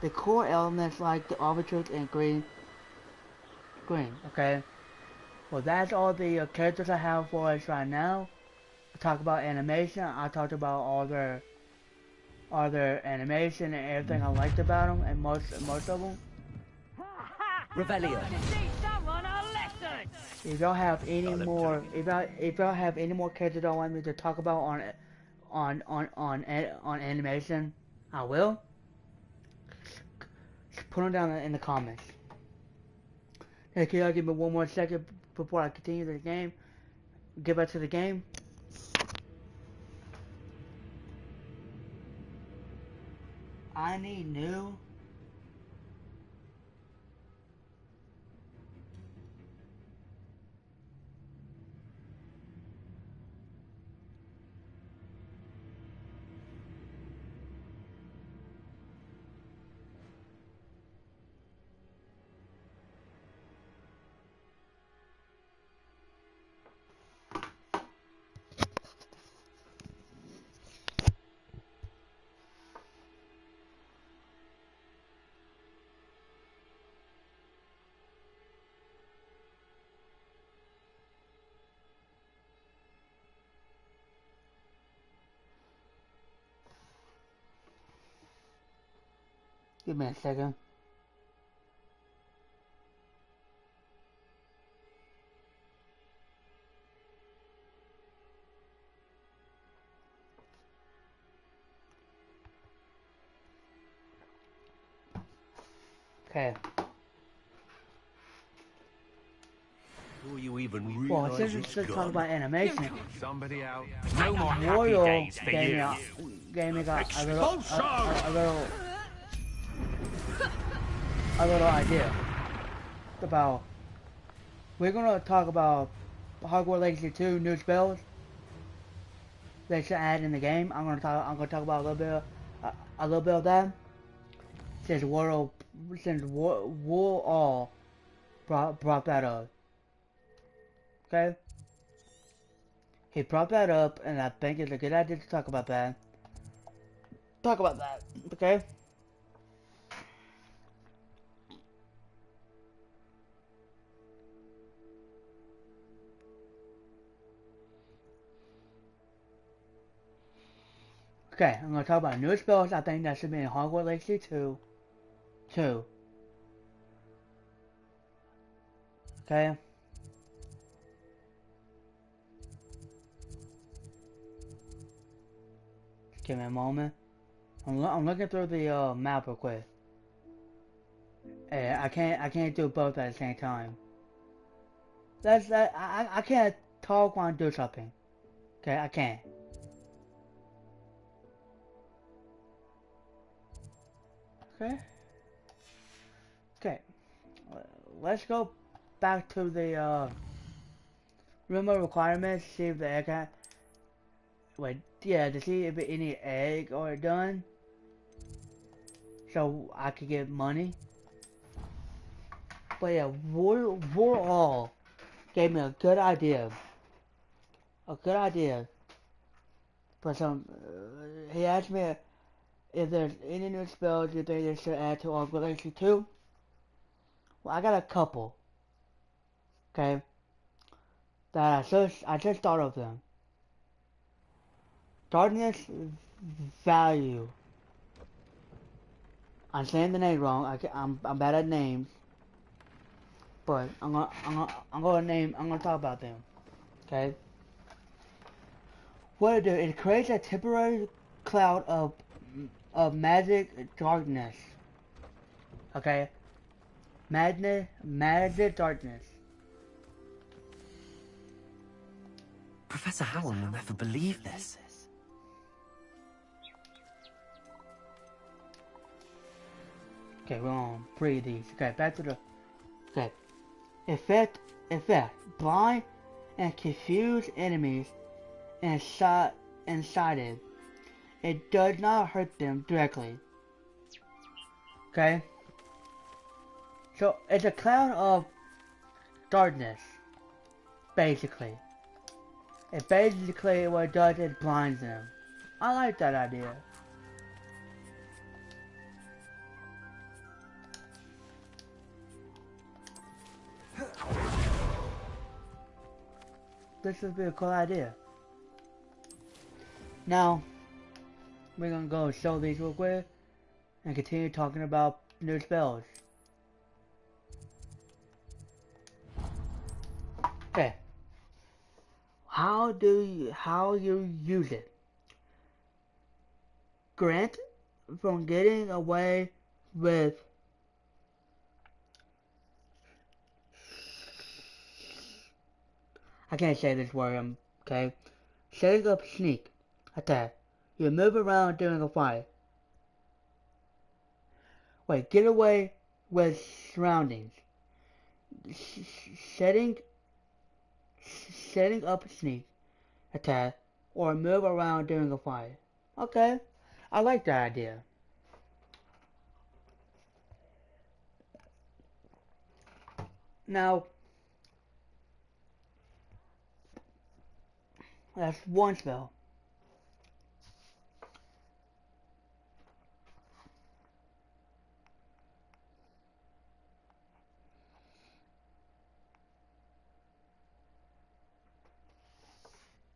[SPEAKER 1] the core elements like the Arbitrage and green. Okay, well that's all the characters I have for us right now. I talked about animation. I talked about all their animation and everything I liked about them, and most of them.
[SPEAKER 5] Revelio.
[SPEAKER 1] If y'all have any more, if y'all have any more characters y'all want me to talk about on animation, I will. Put them down in the comments. Hey, can y'all give me one more second before I continue the game? Get back to the game. I need new. Give me a second. Okay.
[SPEAKER 6] Before you even
[SPEAKER 1] Well,
[SPEAKER 6] realize
[SPEAKER 1] since
[SPEAKER 6] it's
[SPEAKER 1] we're talking
[SPEAKER 6] gone.
[SPEAKER 1] about animation,
[SPEAKER 6] Somebody out.
[SPEAKER 5] No more happy
[SPEAKER 1] Royal
[SPEAKER 5] days for you.
[SPEAKER 1] Gaming got a little idea about. We're gonna talk about Hogwarts Legacy 2 new spells. they should add in the game. I'm gonna talk about a little bit of that. Since War All brought that up. Okay? He brought that up, and I think it's a good idea to talk about that. Okay? Okay, I'm gonna talk about new spells. I think that should be in Hogwarts Legacy 2. Okay? Give me a moment. I'm looking through the map real quick. Hey, I can't do both at the same time. I can't talk while I do something. Okay, I can't. Okay. Okay. Let's go back to the room of requirements. See if the egg hat. Wait, yeah, to see if any egg are done. So I could get money. But yeah, War All gave me a good idea. For some, he asked me if there's any new spells you think they should add to Hogwarts Legacy 2. Well, I got a couple. Okay. That I just thought of them. Darkness Value. I'm saying the name wrong. I'm bad at names. But I'm gonna talk about them. Okay. What it do? It creates a temporary cloud of magic darkness. Okay. Magic darkness.
[SPEAKER 2] Professor Howell will never believe this.
[SPEAKER 1] Okay, we're gonna breathe these. Okay, back to the. Okay. Effect. Blind and confuse enemies inside it. It does not hurt them directly. Okay? So, it's a cloud of darkness. Basically. What it does is blinds them. I like that idea. This would be a cool idea. Now, we're gonna go show these real quick and continue talking about new spells. Okay. How you use it? Grant from getting away with I can't say this word, okay? Setting up sneak attack. You move around during a fight. Wait, get away with surroundings. Setting up sneak attack or move around during a fight. Okay, I like that idea. Now, that's one spell.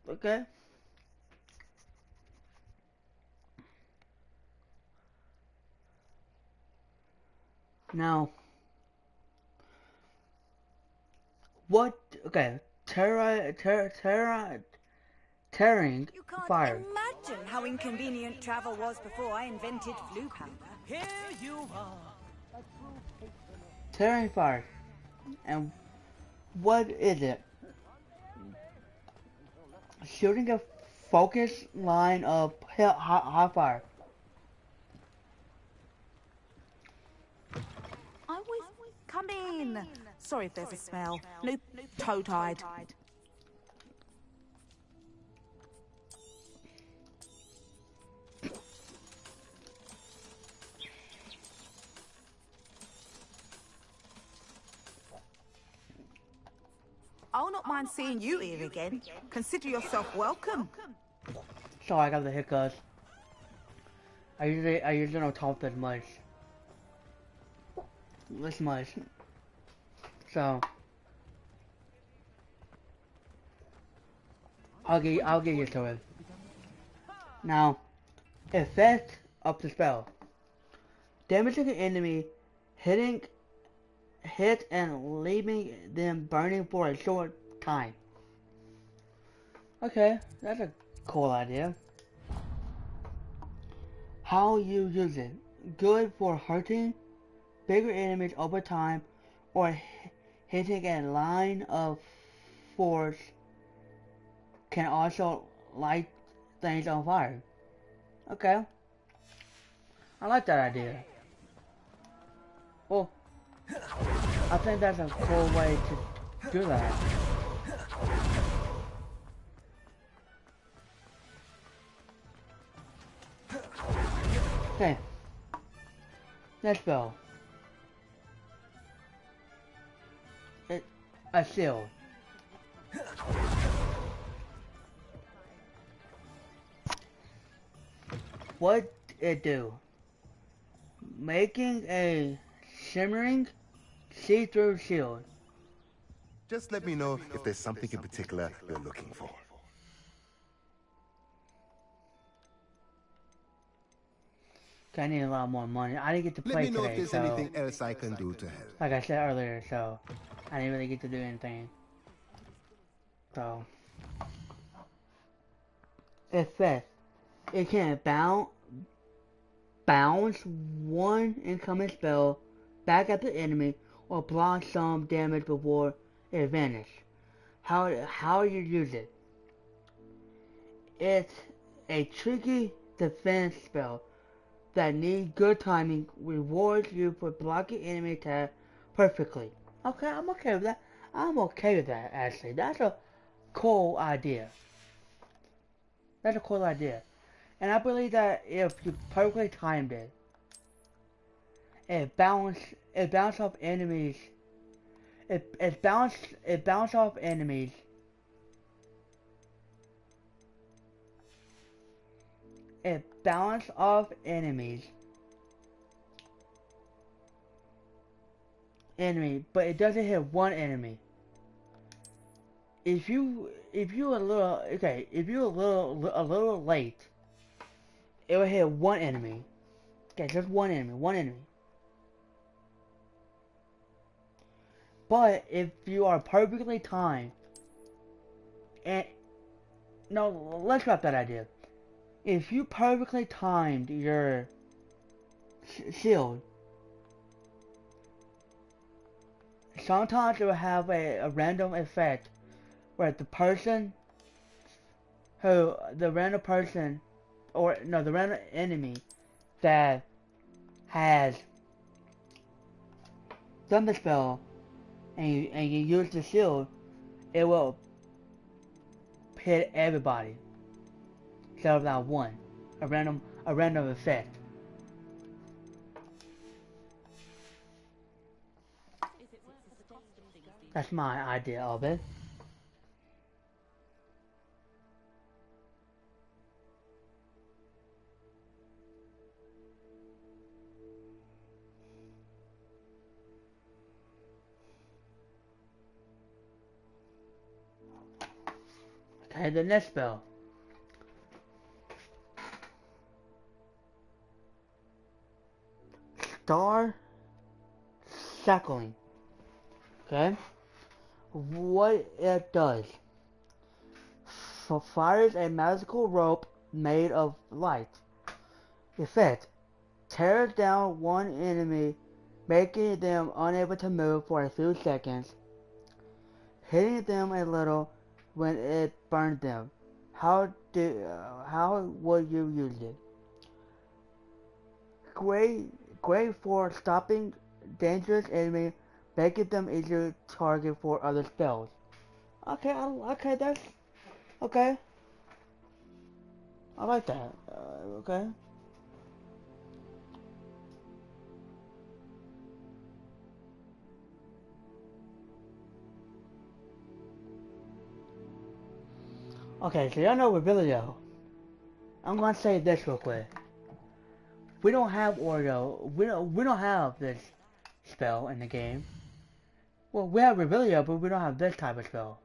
[SPEAKER 1] Okay. Now, what? Okay, tearing
[SPEAKER 3] You can't
[SPEAKER 1] fire.
[SPEAKER 3] imagine how inconvenient travel was before I invented flu powder.
[SPEAKER 5] Here you are.
[SPEAKER 1] Tearing fire. And what is it? Shooting a focus line of hot fire.
[SPEAKER 8] Come in. Sorry if there's a smell. Toe tied.
[SPEAKER 3] not mind seeing you here again. Consider yourself welcome.
[SPEAKER 1] Sorry, I got the hiccups. I usually don't talk that much. This much. So I'll get used to it. Now, effect of the spell. Damaging an enemy, hit and leaving them burning for a short time. Okay, that's a cool idea. How you use it. Good for hurting bigger enemies over time, or hitting a line of force. Can also light things on fire. Okay. I like that idea. Well, I think that's a cool way to do that. Okay. Next spell. A shield. What it do? Making a shimmering, see-through shield.
[SPEAKER 9] Just let me know if there's something in particular you're looking for.
[SPEAKER 1] I need a lot more money. I didn't get to play today,
[SPEAKER 9] Let me know if there's
[SPEAKER 1] so
[SPEAKER 9] anything else I can do to help.
[SPEAKER 1] like I said earlier, so I didn't really get to do anything. So effect. It can bounce one incoming spell back at the enemy or block some damage before it vanishes. How you use it. It's a tricky defense spell that needs good timing, rewards you for blocking enemy attack perfectly. Okay, I'm okay with that. I'm okay with that, actually. That's a cool idea. That's a cool idea. And I believe that if you perfectly timed it, it bounced off enemies. It bounced off enemies. It bounced off enemies. But it doesn't hit one enemy. If you a little late, it will hit one enemy. Okay, just one enemy. But if you are perfectly timed, and no, let's drop that idea. If you perfectly timed your shield, sometimes it will have a random effect where the random enemy that has done the spell and you use the shield, it will hit everybody instead of that one. A random effect. That's my idea of it. Okay, the next spell. Star Shackling. Okay? What it does. Fires a magical rope made of light. Effect. Tears down one enemy, making them unable to move for a few seconds, hitting them a little when it burned them. How would you use it? Great for stopping dangerous enemies, making them easier target for other spells. Okay, that's okay. I like that. Okay. Okay, so y'all know Revelio. I'm gonna say this real quick. We don't have Oreo. We don't have this spell in the game. Well, we have Revelio, but we don't have this type of spell.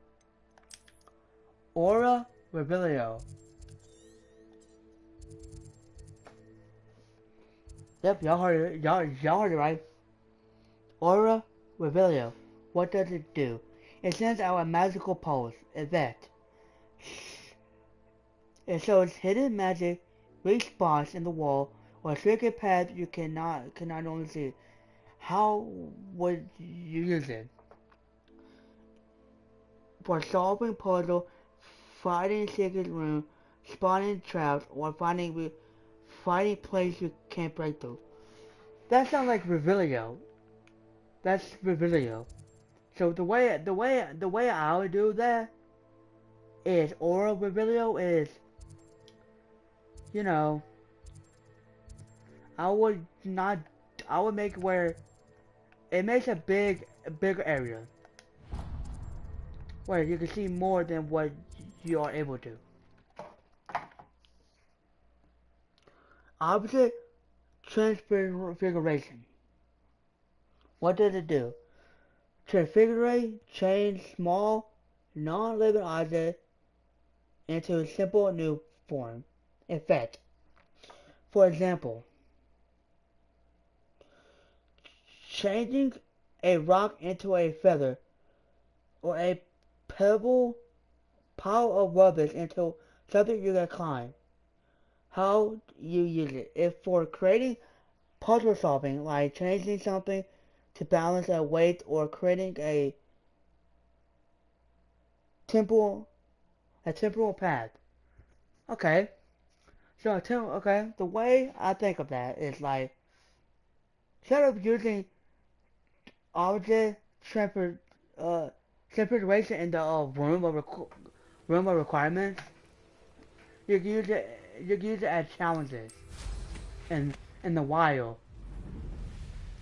[SPEAKER 1] Aura Revelio. Yep, y'all heard it. Y'all heard it right. Aura Revelio. What does it do? It sends out a magical pulse effect. It shows hidden magic, weak spots in the wall, or a secret path you cannot only see. How would you use it? For solving puzzle, finding secret room, spotting traps, or finding place you can't break through. That sounds like Revelio. That's Revelio. So the way I would do that is Aura Revelio is, you know, I would make it where it makes a bigger area where you can see more than what you are able to. Opposite transfiguration. What does it do? Transfigurate, change small, non-living object into a simple new form. Effect. For example, changing a rock into a feather, or a pile of rubbish into something you can climb. How you use it? If for creating puzzle solving, like changing something to balance a weight or creating a temporal path. Okay. So the way I think of that is like, instead of using object separation in the room of requirements, you can use it as challenges in the wild,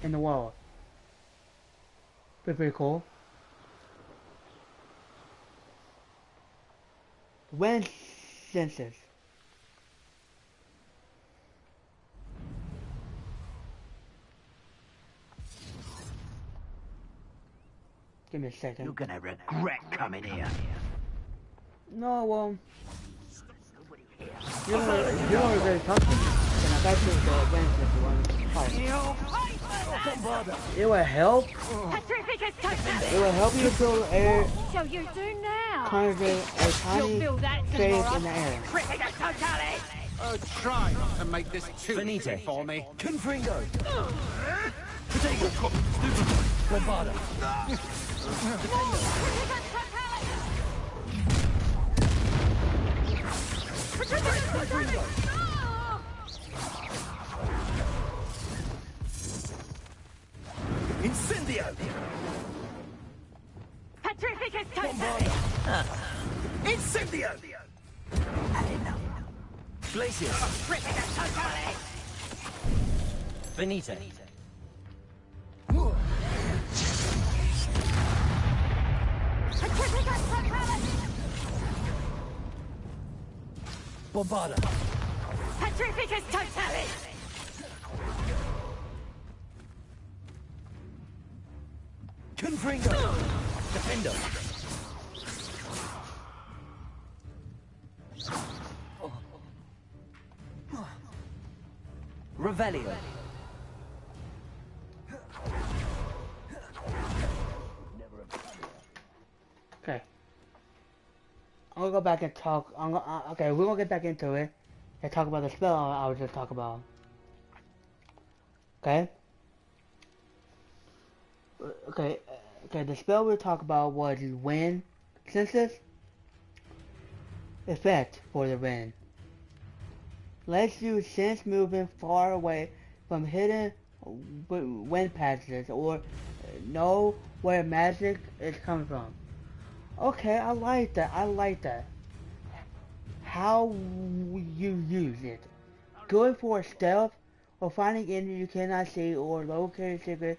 [SPEAKER 1] in the world. Pretty cool. Wind senses. Give me a second.
[SPEAKER 5] You're gonna regret coming here.
[SPEAKER 1] No, well, you don't really talk to me. And I got you the wind senses one. It will help. It will help you feel air.
[SPEAKER 7] So you do now.
[SPEAKER 1] Conjure a tiny shape in the air.
[SPEAKER 10] Try not to make this too easy for me.
[SPEAKER 2] Confringo! Potato! Stupid! Bombarda! Incendio!
[SPEAKER 3] Petrificus
[SPEAKER 2] Bombarda! Incendio! Glacier! Benita! Bombarda!
[SPEAKER 3] Petrificus totalis!
[SPEAKER 2] Confringo! Defender! Revelio!
[SPEAKER 1] Okay. I'm gonna go back and talk. Okay, we're gonna get back into it and talk about the spell I was just talking about. Okay? Okay, the spell we talked about was wind senses. Effect for the wind. Lets you sense moving far away from hidden wind passages or know where magic is coming from. Okay, I like that. How you use it. Good for stealth or finding enemy you cannot see or locate secret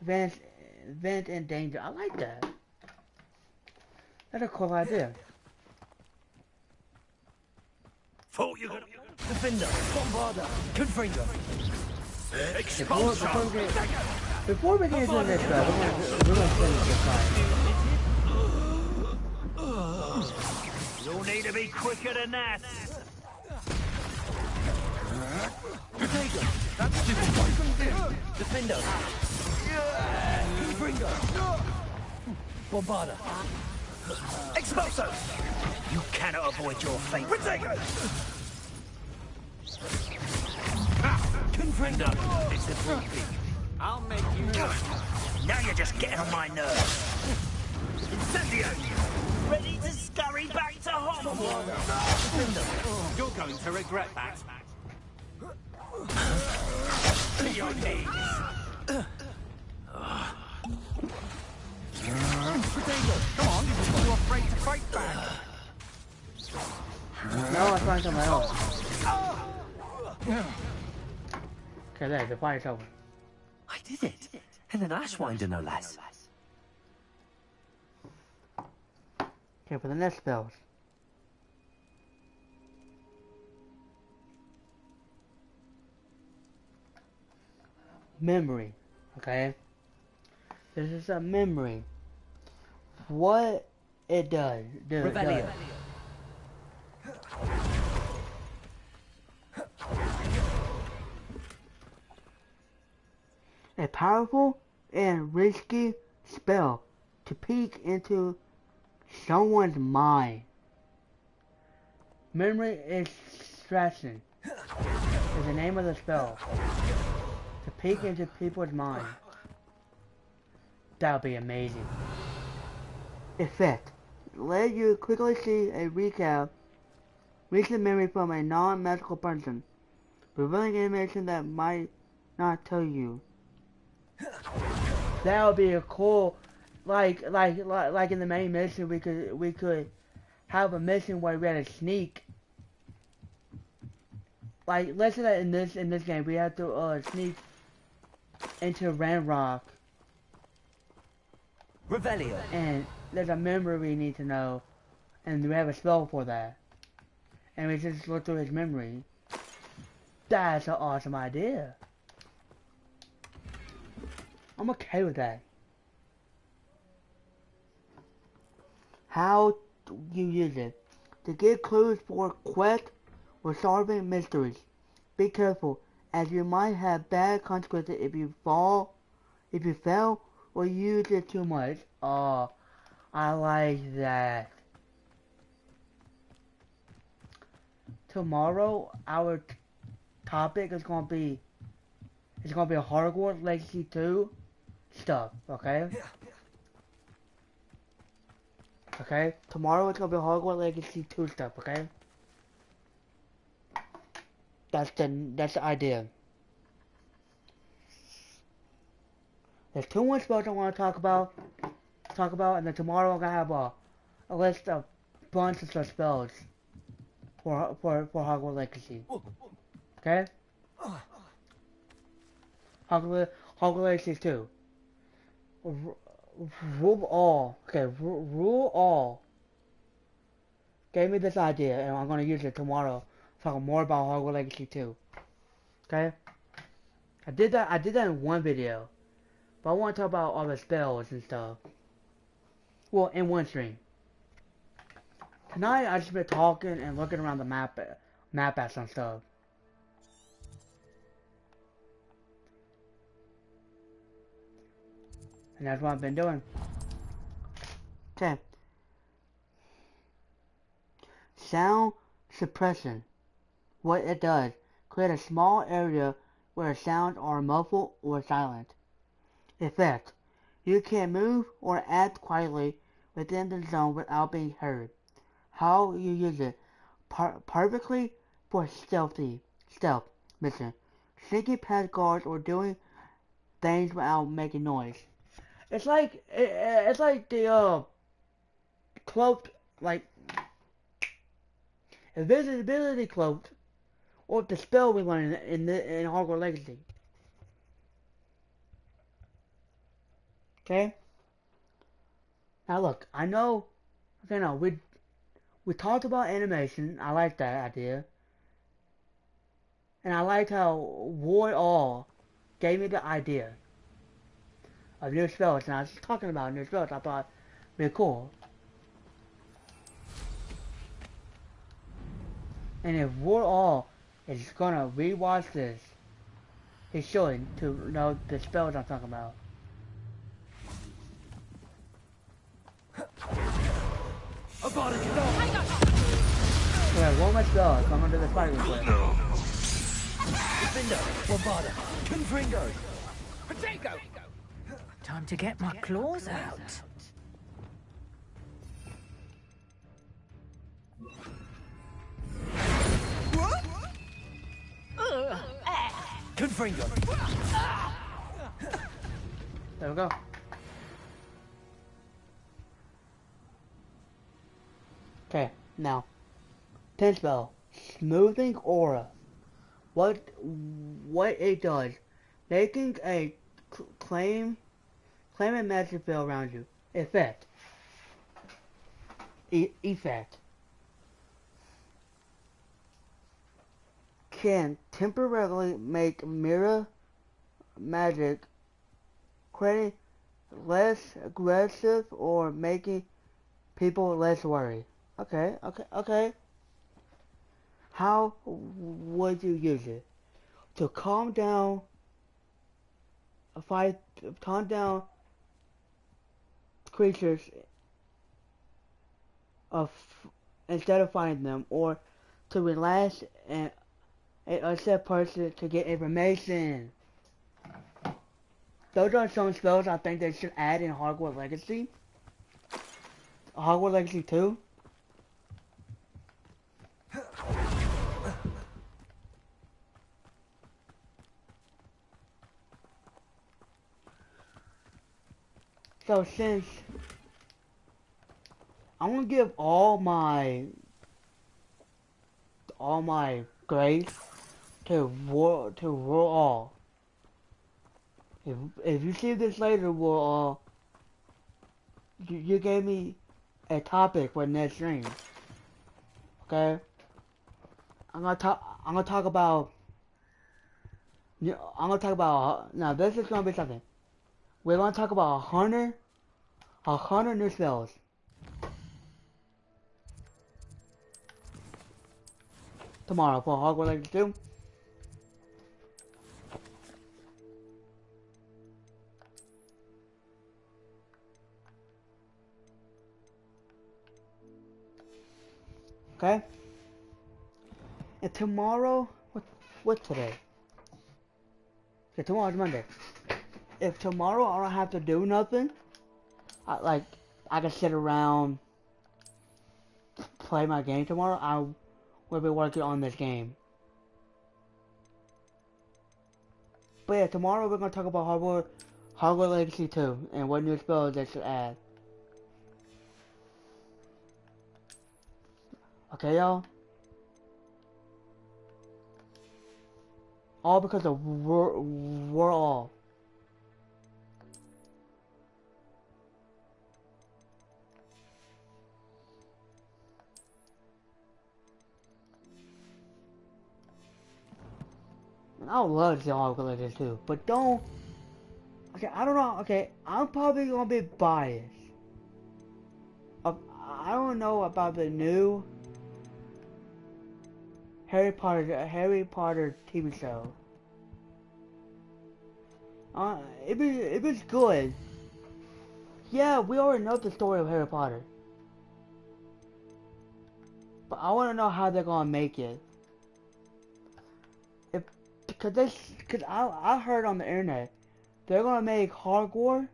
[SPEAKER 1] vent in danger. I like that. That's a cool idea.
[SPEAKER 5] thought you were gonna...
[SPEAKER 2] Defender, Bombarder, Confringo.
[SPEAKER 1] Before we get into this spell, we're gonna finish this fight.
[SPEAKER 5] You'll need to be quicker than that.
[SPEAKER 2] Defender. Confringo. Bombarder.
[SPEAKER 5] Expulso! You cannot avoid your fate. Protego!
[SPEAKER 2] Confringo.
[SPEAKER 5] It's a freebie.
[SPEAKER 10] I'll make you...
[SPEAKER 5] Now you're just getting on my nerves. Incendio! Ready to scurry back to Hogwarts!
[SPEAKER 10] You're going to regret that.
[SPEAKER 5] To your knees!
[SPEAKER 10] Come on, you're afraid to fight back.
[SPEAKER 1] No, I find something else. Okay, there, the fight's over.
[SPEAKER 2] I did it. And an Ashwinder, no less.
[SPEAKER 1] Okay, for the next spells. Memory, okay? This is a memory. What it does.
[SPEAKER 2] Revelio.
[SPEAKER 1] A powerful and risky spell to peek into someone's mind. Memory extraction is the name of the spell. To peek into people's mind. That would be amazing. Effect. Let you quickly see a recent memory from a non-magical person, revealing information that might not tell you. That would be a cool, like in the main mission, we could have a mission where we had to sneak. Like, let's say that in this game we have to sneak into Ranrock.
[SPEAKER 2] Revelio.
[SPEAKER 1] And there's a memory we need to know, and we have a spell for that. And we just look through his memory. That's an awesome idea. I'm okay with that. How you use it. To get clues for quests or solving mysteries. Be careful, as you might have bad consequences if you fail, or use it too much. Oh, I like that. Tomorrow, our topic is gonna be Hogwarts Legacy 2 stuff, okay? Okay? Tomorrow it's gonna be Hogwarts Legacy 2 stuff, okay? That's the idea. There's 2 more spells I want to talk about, and then tomorrow I'm gonna have a list of bunches of spells for Hogwarts Legacy. Okay? Hogwarts Legacy 2. Rule all. Okay, rule all. Gave me this idea, and I'm gonna use it tomorrow. Talking more about Hogwarts Legacy 2. Okay? I did that in one video. But I want to talk about all the spells and stuff. Well, in one stream. Tonight I just been talking and looking around the map at some stuff. And that's what I've been doing. Okay. Sound suppression. What it does, create a small area where sounds are muffled or silent. Effect. You can move or act quietly within the zone without being heard. How you use it. Perfectly for stealth mission. Sneaking past guards or doing things without making noise. It's like the cloaked, like invisibility cloaked, or the spell we learned in Hogwarts Legacy. Okay. Now look, we talked about animation. I like that idea. And I liked how Ward All gave me the idea of new spells, and I was talking about new spells. I thought really cool. And if Ward All is gonna rewatch this, he should to know the spells I'm talking about. We have one more spell. Come under the fight real quick.
[SPEAKER 3] Time to get my claws out.
[SPEAKER 1] There we go. Okay, now, 10 spell, smoothing aura. What it does, making a claim a magic spell around you. Effect. Effect. Can temporarily make mirror magic creating less aggressive or making people less worried. Okay. How would you use it? To calm down creatures instead of fighting them, or to relax and a upset person to get information. Those are some spells I think they should add in Hogwarts Legacy. Hogwarts Legacy 2. So since I'm gonna give all my grades to Roll All. If you see this later, Roll All, you gave me a topic for next stream. Okay? I'm gonna talk about now this is gonna be something. We're gonna talk about 100 new spells. Tomorrow for Hogwarts Legacy 2. Okay? And tomorrow, what's today? Okay, tomorrow's Monday. If tomorrow I don't have to do nothing, I can sit around, play my game tomorrow, I will be working on this game. But yeah, tomorrow we're gonna talk about Hogwarts Legacy 2 and what new spells they should add. Okay, y'all? All because of we're all. I would love to see Hogwarts Legacy 2, but don't. Okay, I don't know. Okay, I'm probably gonna be biased. I don't know about the new Harry Potter TV show. If it's good, yeah, we already know the story of Harry Potter. But I want to know how they're gonna make it. Because I heard on the internet they're gonna make Hogwarts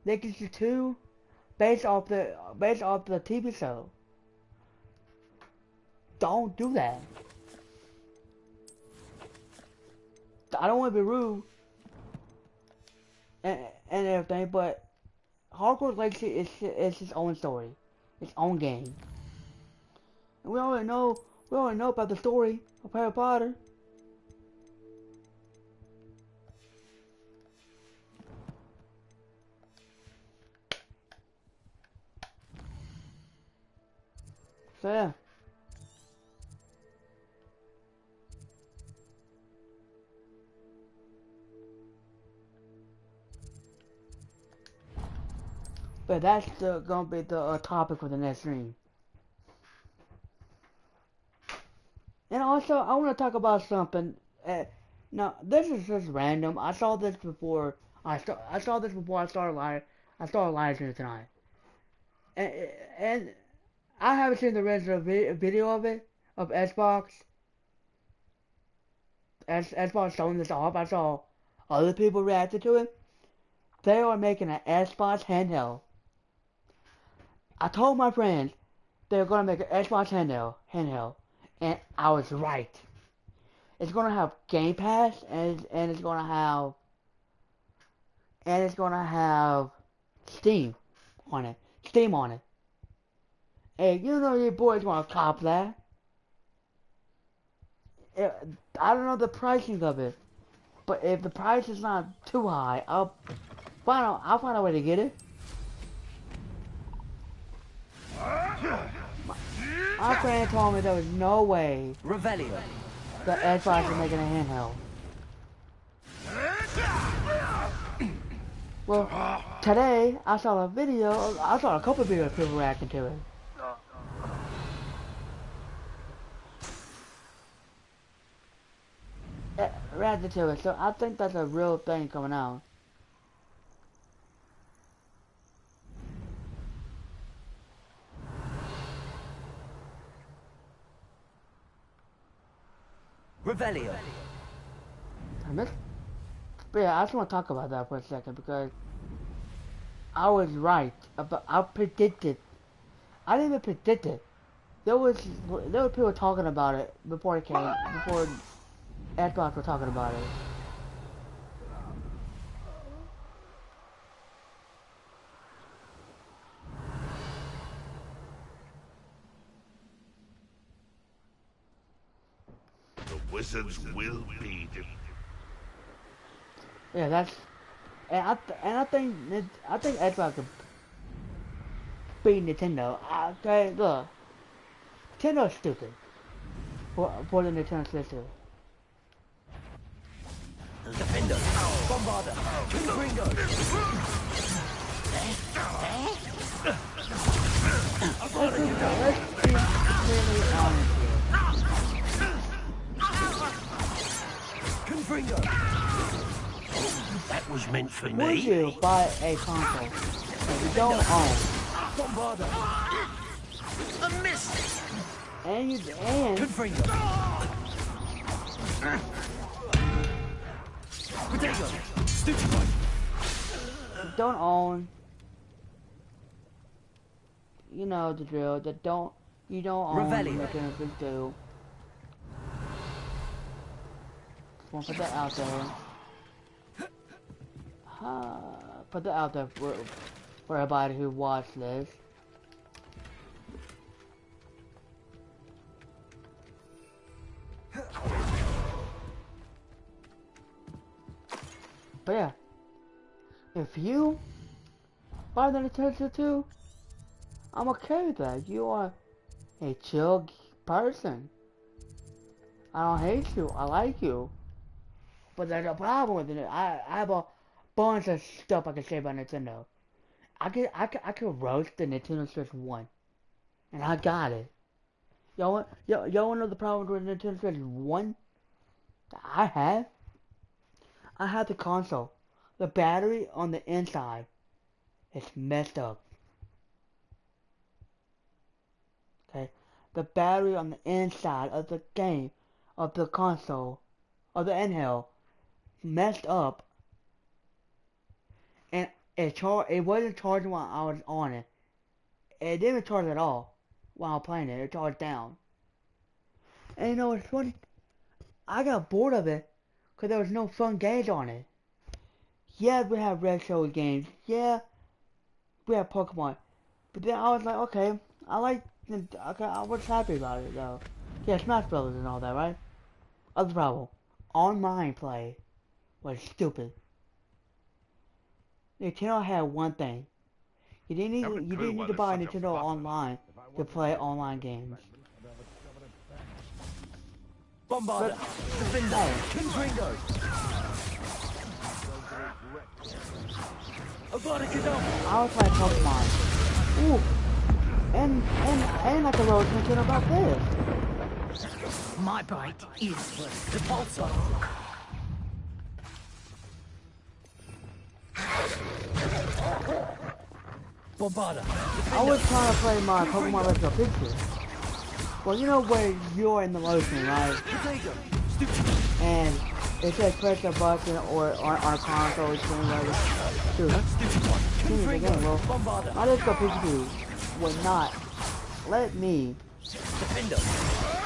[SPEAKER 1] Legacy 2 based off the TV show. Don't do that. I don't want to be rude and everything, but Hogwarts Legacy is its own story, its own game. And we already know about the story of Harry Potter. So yeah. But that's gonna be the topic for the next stream. And also, I want to talk about something. No, this is just random. I saw this before. I saw this before I started live streaming tonight. And I haven't seen the rest of the video of it of Xbox. Xbox showing this off. I saw other people reacted to it. They are making an Xbox handheld. I told my friends they were gonna make an Xbox handheld, and I was right. It's gonna have Game Pass, and it's gonna have Steam on it. Hey, you know your boy's gonna cop that. I don't know the pricing of it, but if the price is not too high, I'll find a way to get it. My friend told me there was no way
[SPEAKER 2] Revelio.
[SPEAKER 1] the Xbox is making a handheld. Well, today I saw a video. I saw a couple of videos of people reacting to it. Reacting to it, so I think that's a real thing coming out.
[SPEAKER 2] Revelio.
[SPEAKER 1] But yeah, I just want to talk about that for a second because I was right about. I predicted. I didn't even predict it. There were people talking about it before it came. Before Xbox were talking about it.
[SPEAKER 6] The wizards will be defeated.
[SPEAKER 1] Yeah, that's. And I think Xbox could beat Nintendo. Okay, look, Nintendo's stupid for the Nintendo system.
[SPEAKER 2] Defender. Bombarder. Gringo.
[SPEAKER 1] Let's be really honest here.
[SPEAKER 2] Confringo.
[SPEAKER 5] That was meant for
[SPEAKER 1] Would
[SPEAKER 5] me.
[SPEAKER 1] you buy a console that you don't own?
[SPEAKER 2] Bombarder.
[SPEAKER 5] A miss.
[SPEAKER 1] And
[SPEAKER 2] Confringo. Potato. Stupid.
[SPEAKER 1] don't own, you know the drill, you don't own Mechanical 2. Just want to put that out there. Put that out there for everybody who watched this. But yeah, if you buy the Nintendo 2, I'm okay with that. You are a chill person. I don't hate you. I like you. But there's a problem with it. I have a bunch of stuff I can say about Nintendo. I could roast the Nintendo Switch 1, and I got it. Y'all wanna know the problem with the Nintendo Switch 1 that I have? I have the console. The battery on the inside is messed up. Okay? The battery on the inside of the game, of the console, of the handheld, messed up. And it wasn't charging while I was on it. It didn't charge at all while playing it. It charged down. And you know what's funny? I got bored of it because there was no fun games on it. Yeah, we have retro games. Yeah, we have Pokemon. But then I was like, okay, I was happy about it though. Yeah, Smash Brothers and all that, right? Other problem, online play was stupid. Nintendo had one thing. You didn't need to buy Nintendo Online to play online games.
[SPEAKER 2] Bombarder. Defender. Confringo.
[SPEAKER 1] I was playing Pokemon. Ooh. And I can roll thinking about this.
[SPEAKER 5] My bite is worth the pulsar. Bombarda.
[SPEAKER 1] I was trying to play my Pokemon Let's Go Picture. Well, you know where you're in the motion, right? And it says press a button or on a console screen, whatever. Dude, give me the game, well, my Let's Go Picture would not let me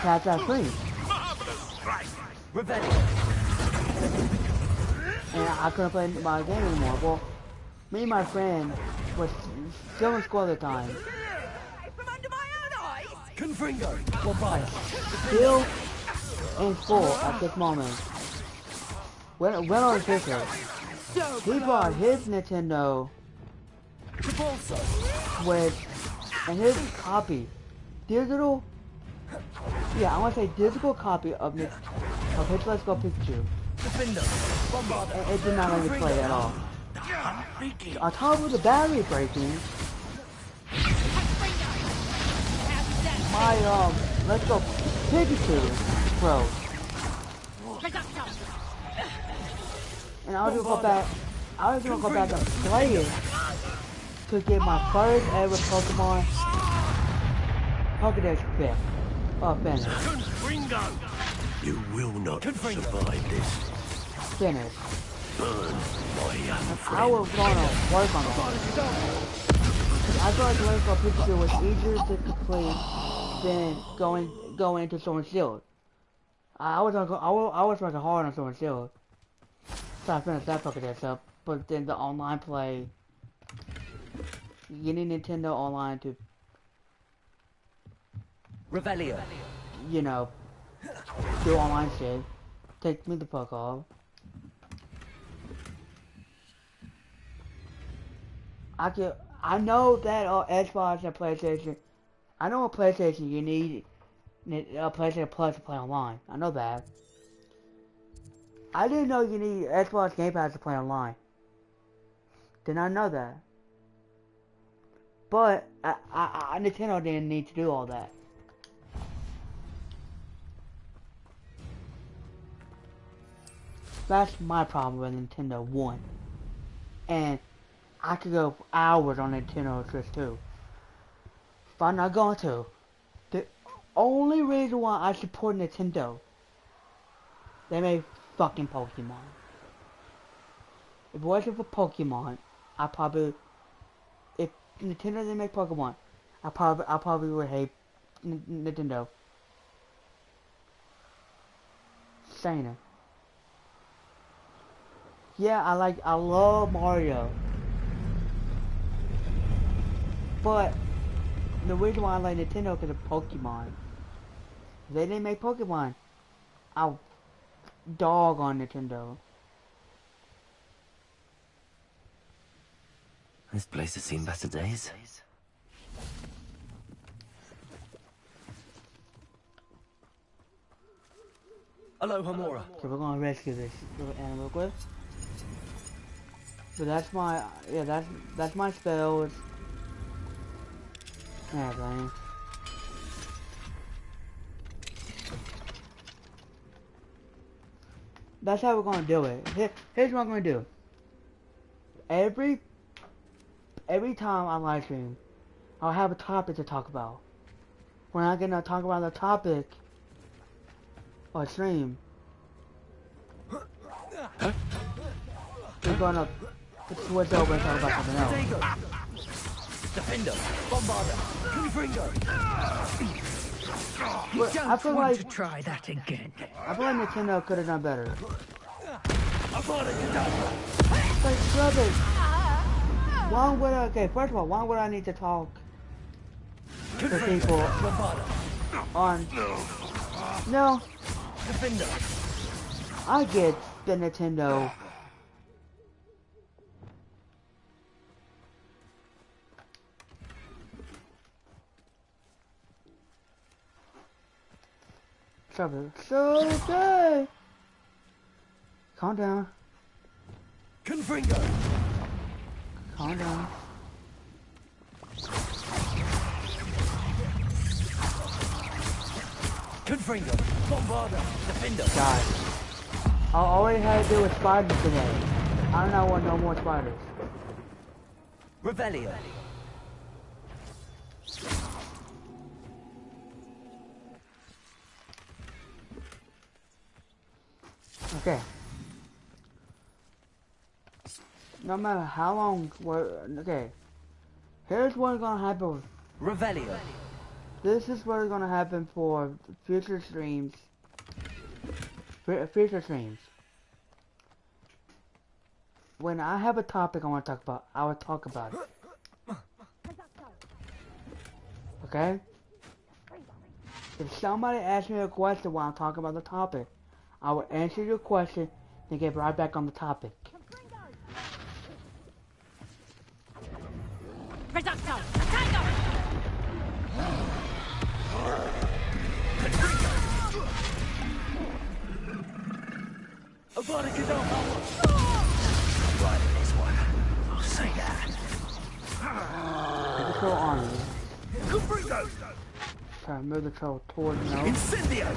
[SPEAKER 1] catch that screen. And I couldn't play my game anymore. Well, me and my friend was still in school at the time.
[SPEAKER 5] From under my own eyes.
[SPEAKER 1] Confringo. Still in school at this moment. Went on his picture. He brought his Nintendo and his copy, digital. Yeah, I want to say digital copy of his Let's Go Pikachu. And it did not let me play at all. On top of the battery breaking, my Let's Go Pikachu broke. And I was gonna go back and play it to get my first ever Pokemon Pokédex finish.
[SPEAKER 11] You will not survive this.
[SPEAKER 1] Finish.
[SPEAKER 11] Burn, my young friend.
[SPEAKER 1] I was gonna work on it. I thought like Let's Go Pikachu was easier to complete than going into Sword and Shield. I was working hard on Sword and Shield. So I finished that Pokédex up, but then the online play, you need Nintendo Online to,
[SPEAKER 5] Revelio.
[SPEAKER 1] you know, do online shit. Take me the fuck off. I know that Xbox and PlayStation, I know a PlayStation you need a PlayStation Plus to play online. I know that. I didn't know you need Xbox Game Pass to play online. Did not know that. But Nintendo didn't need to do all that. That's my problem with Nintendo 1. And I could go for hours on Nintendo Switch 2. But I'm not going to. The only reason why I support Nintendo, they made fucking Pokemon. If it wasn't for Pokemon, if Nintendo didn't make Pokemon, I probably would hate Nintendo. Saying it. Yeah, I love Mario. But the reason why I like Nintendo is of Pokemon. If they didn't make Pokemon, I'll dog on Nintendo.
[SPEAKER 2] This place has seen better days.
[SPEAKER 5] Aloha Mora.
[SPEAKER 1] So we're gonna rescue this little animal quick. But that's my that's my spells. Yeah, Brian. That's how we're gonna do it. Here's what I'm gonna do. Every time I live stream, I'll have a topic to talk about. When I'm gonna talk about the topic or stream, we're gonna switch over and talk about something else.
[SPEAKER 5] Defender, Bombarda, Confringo.
[SPEAKER 1] I feel like
[SPEAKER 5] to try that again.
[SPEAKER 1] I feel like Nintendo could have done better.
[SPEAKER 5] Like,
[SPEAKER 1] brother, why would I? Okay, first of all, why would I need to talk to people on? No,
[SPEAKER 5] Defender.
[SPEAKER 1] I get the Nintendo. So okay. Calm down.
[SPEAKER 5] Confringo.
[SPEAKER 1] Calm down.
[SPEAKER 5] Confringo, Bombarder, Defender.
[SPEAKER 1] God. I already had to deal with spiders today. I don't want no more spiders.
[SPEAKER 5] Revelio.
[SPEAKER 1] Okay. No matter how long okay. Here's what's gonna happen.
[SPEAKER 5] Revelio.
[SPEAKER 1] This is what's gonna happen for future streams. Future streams. When I have a topic I want to talk about, I will talk about it. Okay? If somebody asks me a question while I'm talking about the topic, I will answer your question and get right back on the topic.
[SPEAKER 7] Reducto! Tango!
[SPEAKER 5] Right in this one. I'll say that.
[SPEAKER 1] Move the troll on me.
[SPEAKER 5] Confringo.
[SPEAKER 1] Try to move the troll towards me.
[SPEAKER 5] Incendio.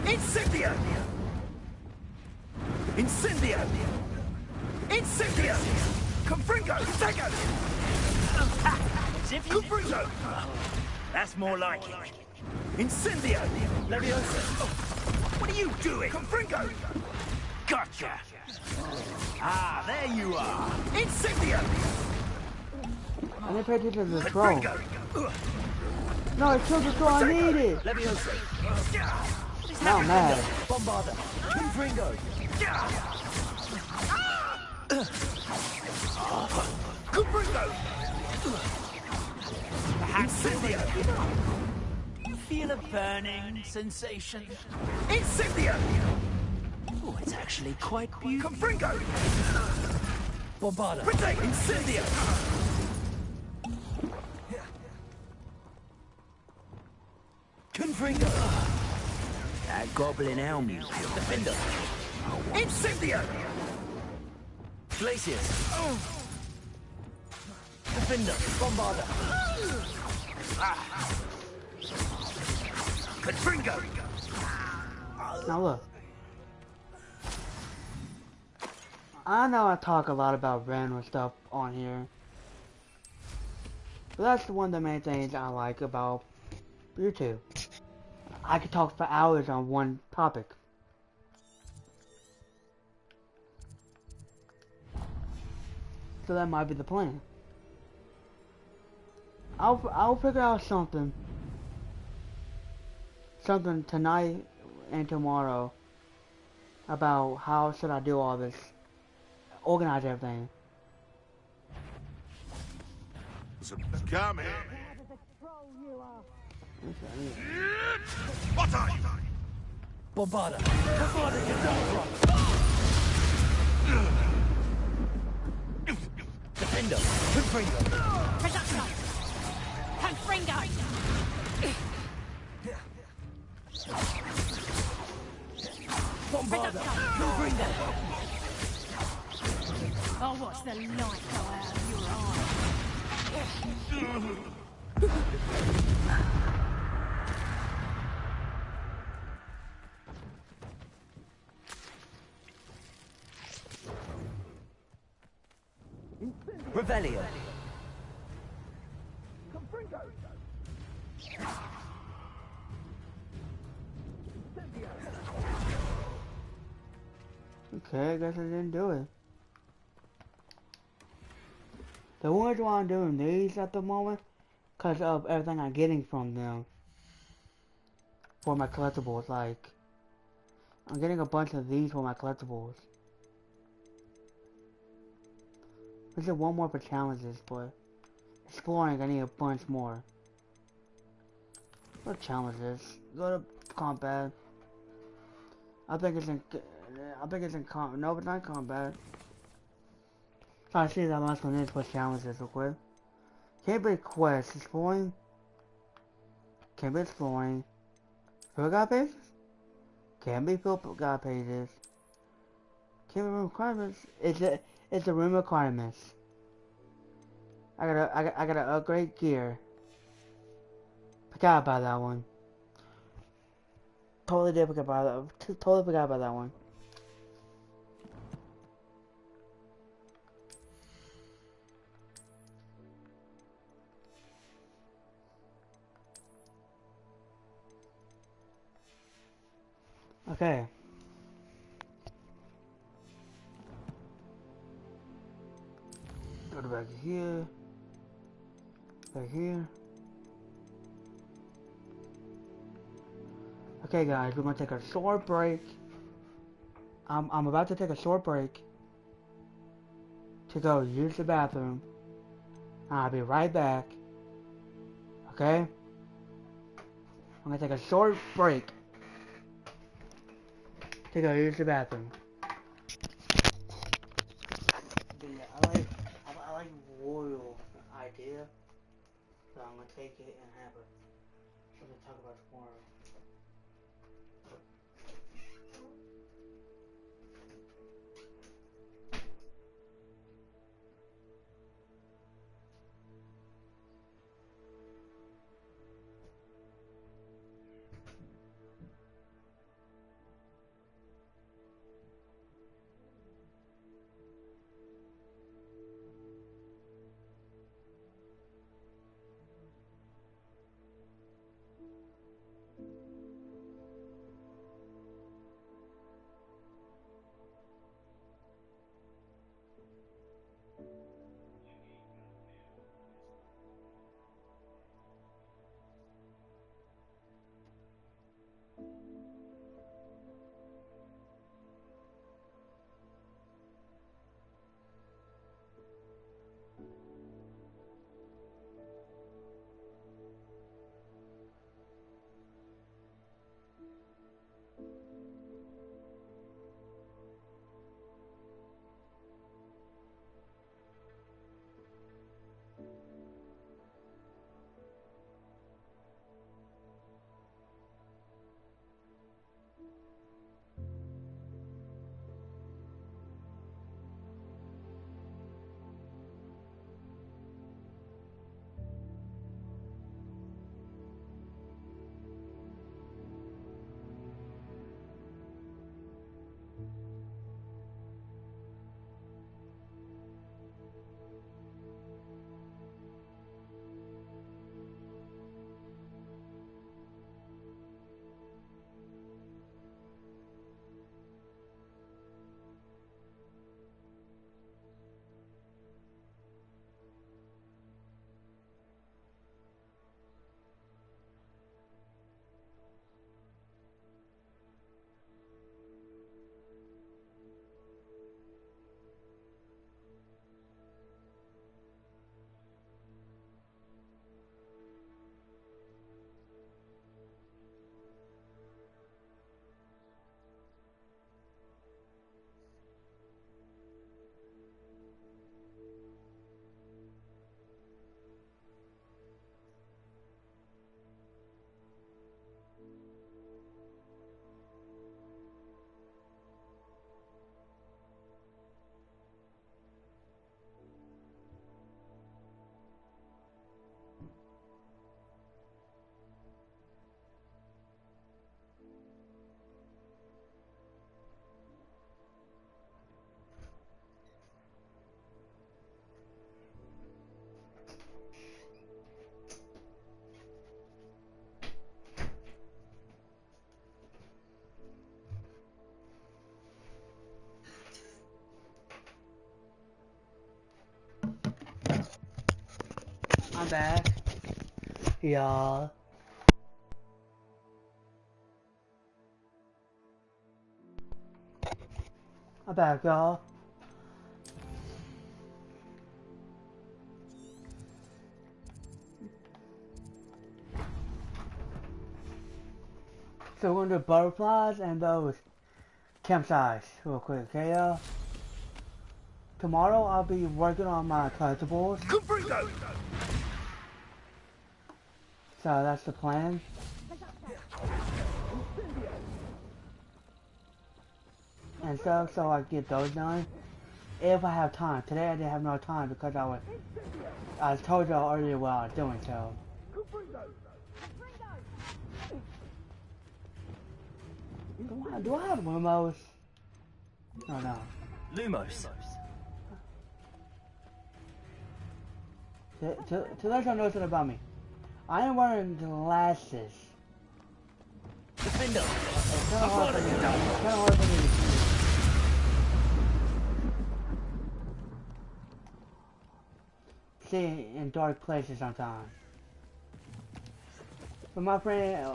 [SPEAKER 5] Incendio. Incendio. Incendio. Confringo. Tango. Confringo. That's more like it. Incendio. Leviosa. What are you doing? Confringo. Gotcha. Ah, there you are. Incendio.
[SPEAKER 1] I didn't pay attention to the troll. No, it killed the troll I needed.
[SPEAKER 5] Leviosa.
[SPEAKER 1] Now I'm mad.
[SPEAKER 5] Bombarder. Confringo. Confringo. Incendio. You feel a burning sensation? Incendio. Oh, it's actually quite beautiful. Confringo. Bombarder. Incendio. Confringo. That goblin elm you feel. Defender. Incendio. Glacius. Defender. Bombarder. Confringo.
[SPEAKER 1] Now look. I know I talk a lot about random stuff on here. But that's one of the main things I like about YouTube. I could talk for hours on one topic. So that might be the plan. I'll figure out something tonight and tomorrow about how should I do all this, organize everything.
[SPEAKER 6] Come here. What are you?
[SPEAKER 5] Bombarder. Bombarder, get down. Defender. Confringo.
[SPEAKER 7] Reducto! Confringo!
[SPEAKER 5] Bombarder. Confringo.
[SPEAKER 7] I'll watch the light go out of your eye.
[SPEAKER 5] Revelio.
[SPEAKER 1] Okay, I guess I didn't do it. The reason why I'm doing these at the moment, because of everything I'm getting from them. For my collectibles, like, I'm getting a bunch of these for my collectibles. This is one more for challenges, but exploring I need a bunch more. What challenges? Go to combat. I think it's in combat. No, it's not combat. So I see that last one is for challenges real quick. Can't be quests. Exploring. Can't be exploring. Fill guide pages? Can't be fill guide pages. Can't be requirements. It's the room requirements. I gotta upgrade gear. Forgot about that one. Totally did forget about that. Totally forgot about that one. Okay. Go to back here. Back here. Okay guys, we're gonna take a short break. I'm about to take a short break to go use the bathroom. I'll be right back. Okay? I'm gonna take a short break to go use the bathroom. But yeah, I like royal idea, so I'm gonna take it and have it. We're gonna talk about tomorrow. I'm back. Y'all. I'm back, y'all. So we're gonna do butterflies and those campsites real quick, okay, y'all? Tomorrow I'll be working on my collectibles. So that's the plan. And stuff, so I get those done. if I have time. Today I didn't have no time because I told y'all earlier what I was doing, so. Do I have Lumos? Oh no.
[SPEAKER 2] Lumos.
[SPEAKER 1] To let y'all know something about me. I am wearing glasses.
[SPEAKER 2] Defender.
[SPEAKER 1] It's kind of hard for me to see. See in dark places sometimes. But my friend,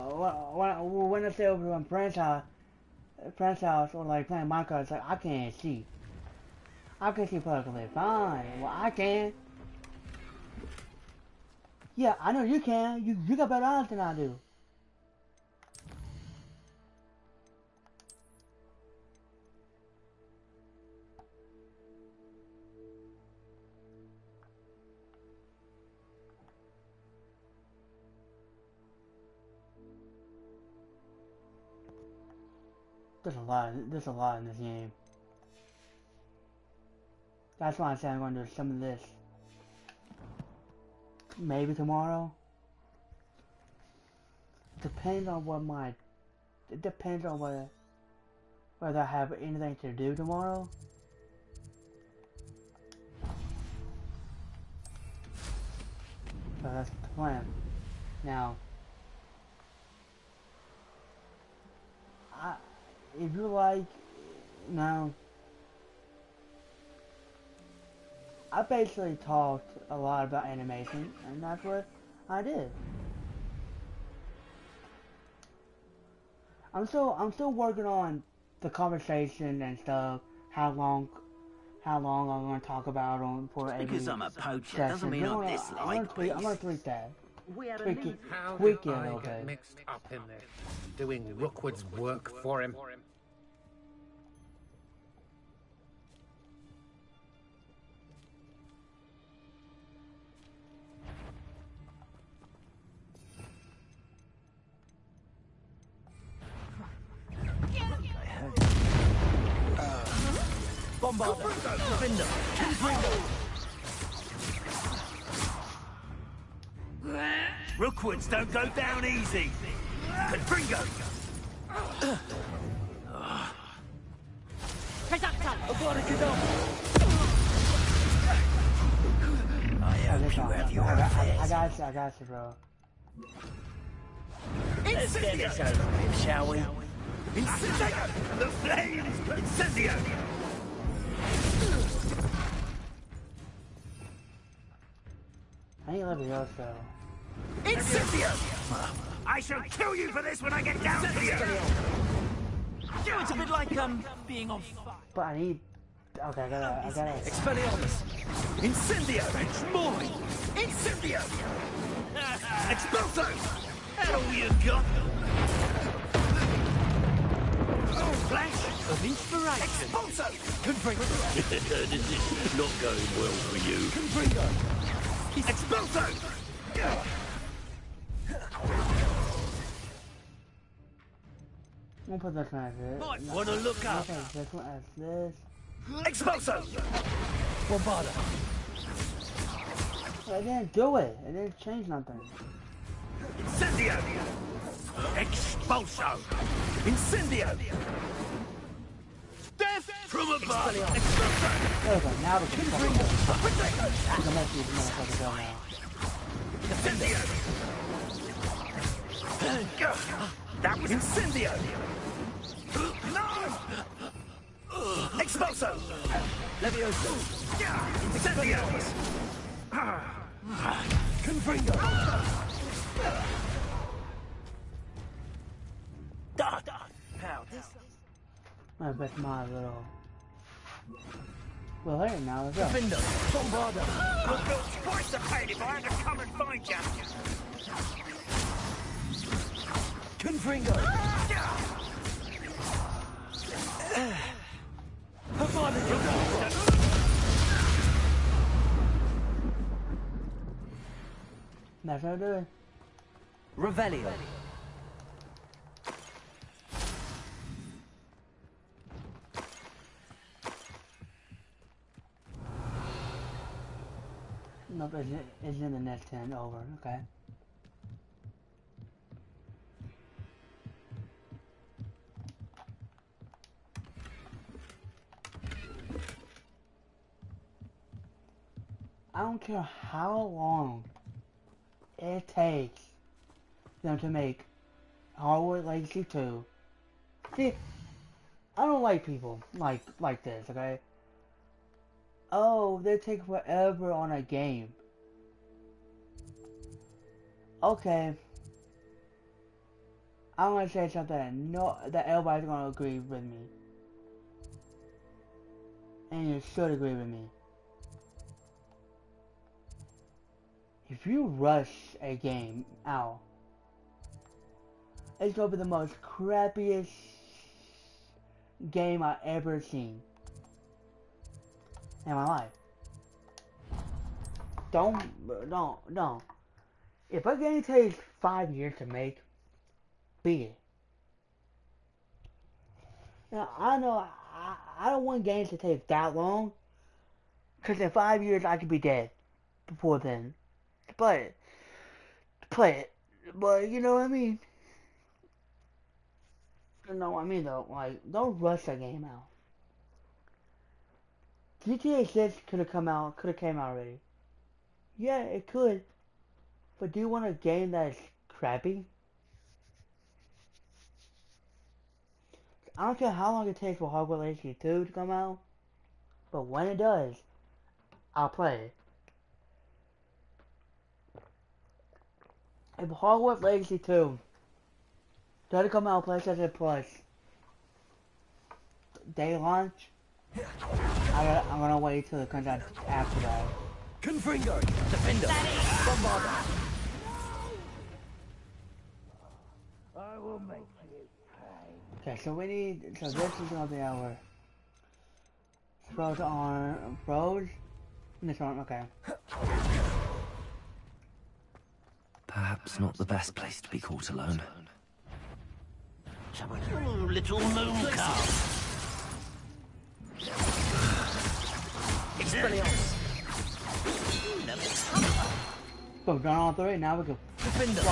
[SPEAKER 1] when I stay over to my friend's house, or like playing Minecraft, it's like I can't see. I can see perfectly fine. Well, I can. Yeah, I know you can. You got better eyes than I do. There's a lot in this game. That's why I say I'm going to do some of this. Maybe tomorrow. Depends on what it depends on whether I have anything to do tomorrow. So that's the plan. Now, if you like, now, I basically talked a lot about animation, and that's what I did. I'm still working on the conversation and stuff. How long I'm going to talk about them for every
[SPEAKER 5] Because I'm a poacher
[SPEAKER 1] session.
[SPEAKER 5] doesn't mean I'm this
[SPEAKER 1] I'm gonna tweak that.
[SPEAKER 10] How
[SPEAKER 1] Tweak
[SPEAKER 10] did
[SPEAKER 1] it a
[SPEAKER 10] I
[SPEAKER 1] little
[SPEAKER 10] get
[SPEAKER 1] bit.
[SPEAKER 10] mixed up in this? Doing Rookwood's work for him?
[SPEAKER 5] Bombarder. Defender. Rookwoods don't go down easy. Confringo.
[SPEAKER 7] Producto.
[SPEAKER 5] I hope you have your
[SPEAKER 1] I got you, bro.
[SPEAKER 5] Let's get this over with, shall we? Incendio! The flames! Incendio!
[SPEAKER 1] I ain't living yours, so.
[SPEAKER 5] Incendio! I shall kill you for this when I get down to you! It's a bit like, being on fire.
[SPEAKER 1] But I need. Okay, I gotta.
[SPEAKER 5] Expelliarmus! Incendio! It's mine! Incendio! Expulso! That all you got? Flash of inspiration! Expulso! Confringo!
[SPEAKER 11] This is not going well for you.
[SPEAKER 5] Confringo! Expulso!
[SPEAKER 1] I'm gonna put this one as this.
[SPEAKER 5] Might want to look up.
[SPEAKER 1] This one as this.
[SPEAKER 5] Expulso! Bombarder!
[SPEAKER 1] I didn't do it. It didn't change nothing.
[SPEAKER 5] Incendio! Expulso! Incendio! Death from above! Expulso!
[SPEAKER 1] There we go. Now we can fucking go. I can let these motherfuckers go now.
[SPEAKER 5] Incendio! That was Incendio! No! Expulso! Levioso! Incendio! Confringo! How this?
[SPEAKER 1] I bet my little. Well, here now. Let's go.
[SPEAKER 5] Defender! Bombarder! I'll go twice the pain if I had to come and find you! Confringo!
[SPEAKER 1] That's what I do.
[SPEAKER 2] Revelio.
[SPEAKER 1] Nope, it's in the next 10 over, okay. I don't care how long it takes them to make Hogwarts Legacy 2. See, I don't like people like this, okay? Oh, they take forever on a game. Okay. I'm gonna say something that everybody's gonna agree with me. And you should agree with me. If you rush a game out, it's gonna be the most crappiest game I've ever seen in my life. Don't. If a game takes 5 years to make, beat it. Now, I know I don't want games to take that long, because in 5 years I could be dead before then. Play it. But you know what I mean? You know what I mean though, like, don't rush that game out. GTA 6 could have came out already. Yeah, it could. But do you want a game that's crappy? I don't care how long it takes for Hogwarts Legacy 2 to come out, but when it does, I'll play it. If Hogwarts Legacy 2 doesn't come out on PlayStation Plus day launch, I'm gonna wait till it comes out after that.
[SPEAKER 5] Confringo! Defender! Bombarder! I will make you pay.
[SPEAKER 1] Okay, so this is gonna be our Froze this one, okay.
[SPEAKER 2] Perhaps not the best place to be caught alone.
[SPEAKER 11] Oh, little moon calf.
[SPEAKER 5] Expelliarmus!
[SPEAKER 1] So we've done all three, now we go.
[SPEAKER 5] Defender!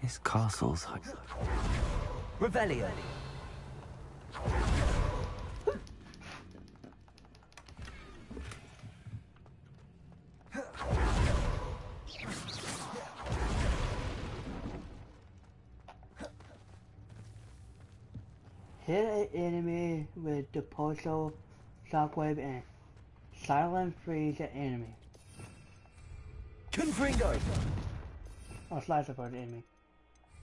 [SPEAKER 2] His castle's
[SPEAKER 5] Revelio!
[SPEAKER 1] Hit an enemy with the postal shockwave and silent freeze the enemy.
[SPEAKER 5] Confringo!
[SPEAKER 1] Or slicer for the enemy.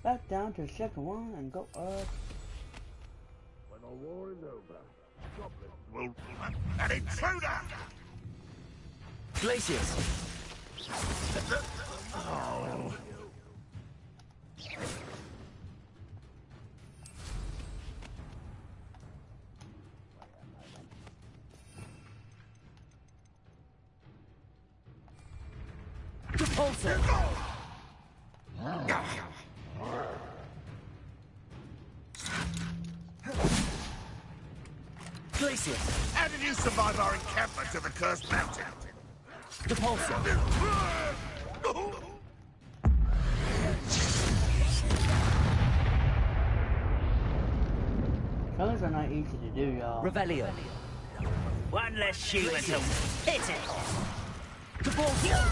[SPEAKER 1] Back down to the second one and go up.
[SPEAKER 6] When the war is over, goblins will... An intruder!
[SPEAKER 5] Glacius!
[SPEAKER 6] Oh.
[SPEAKER 5] Repulsor! Glacius!
[SPEAKER 6] How did you survive our encampment to the Cursed Mountain?
[SPEAKER 5] Repulsor!
[SPEAKER 1] Colors are not easy to do, y'all.
[SPEAKER 5] Revelio!
[SPEAKER 11] One less human to hit it.
[SPEAKER 5] Repulsor!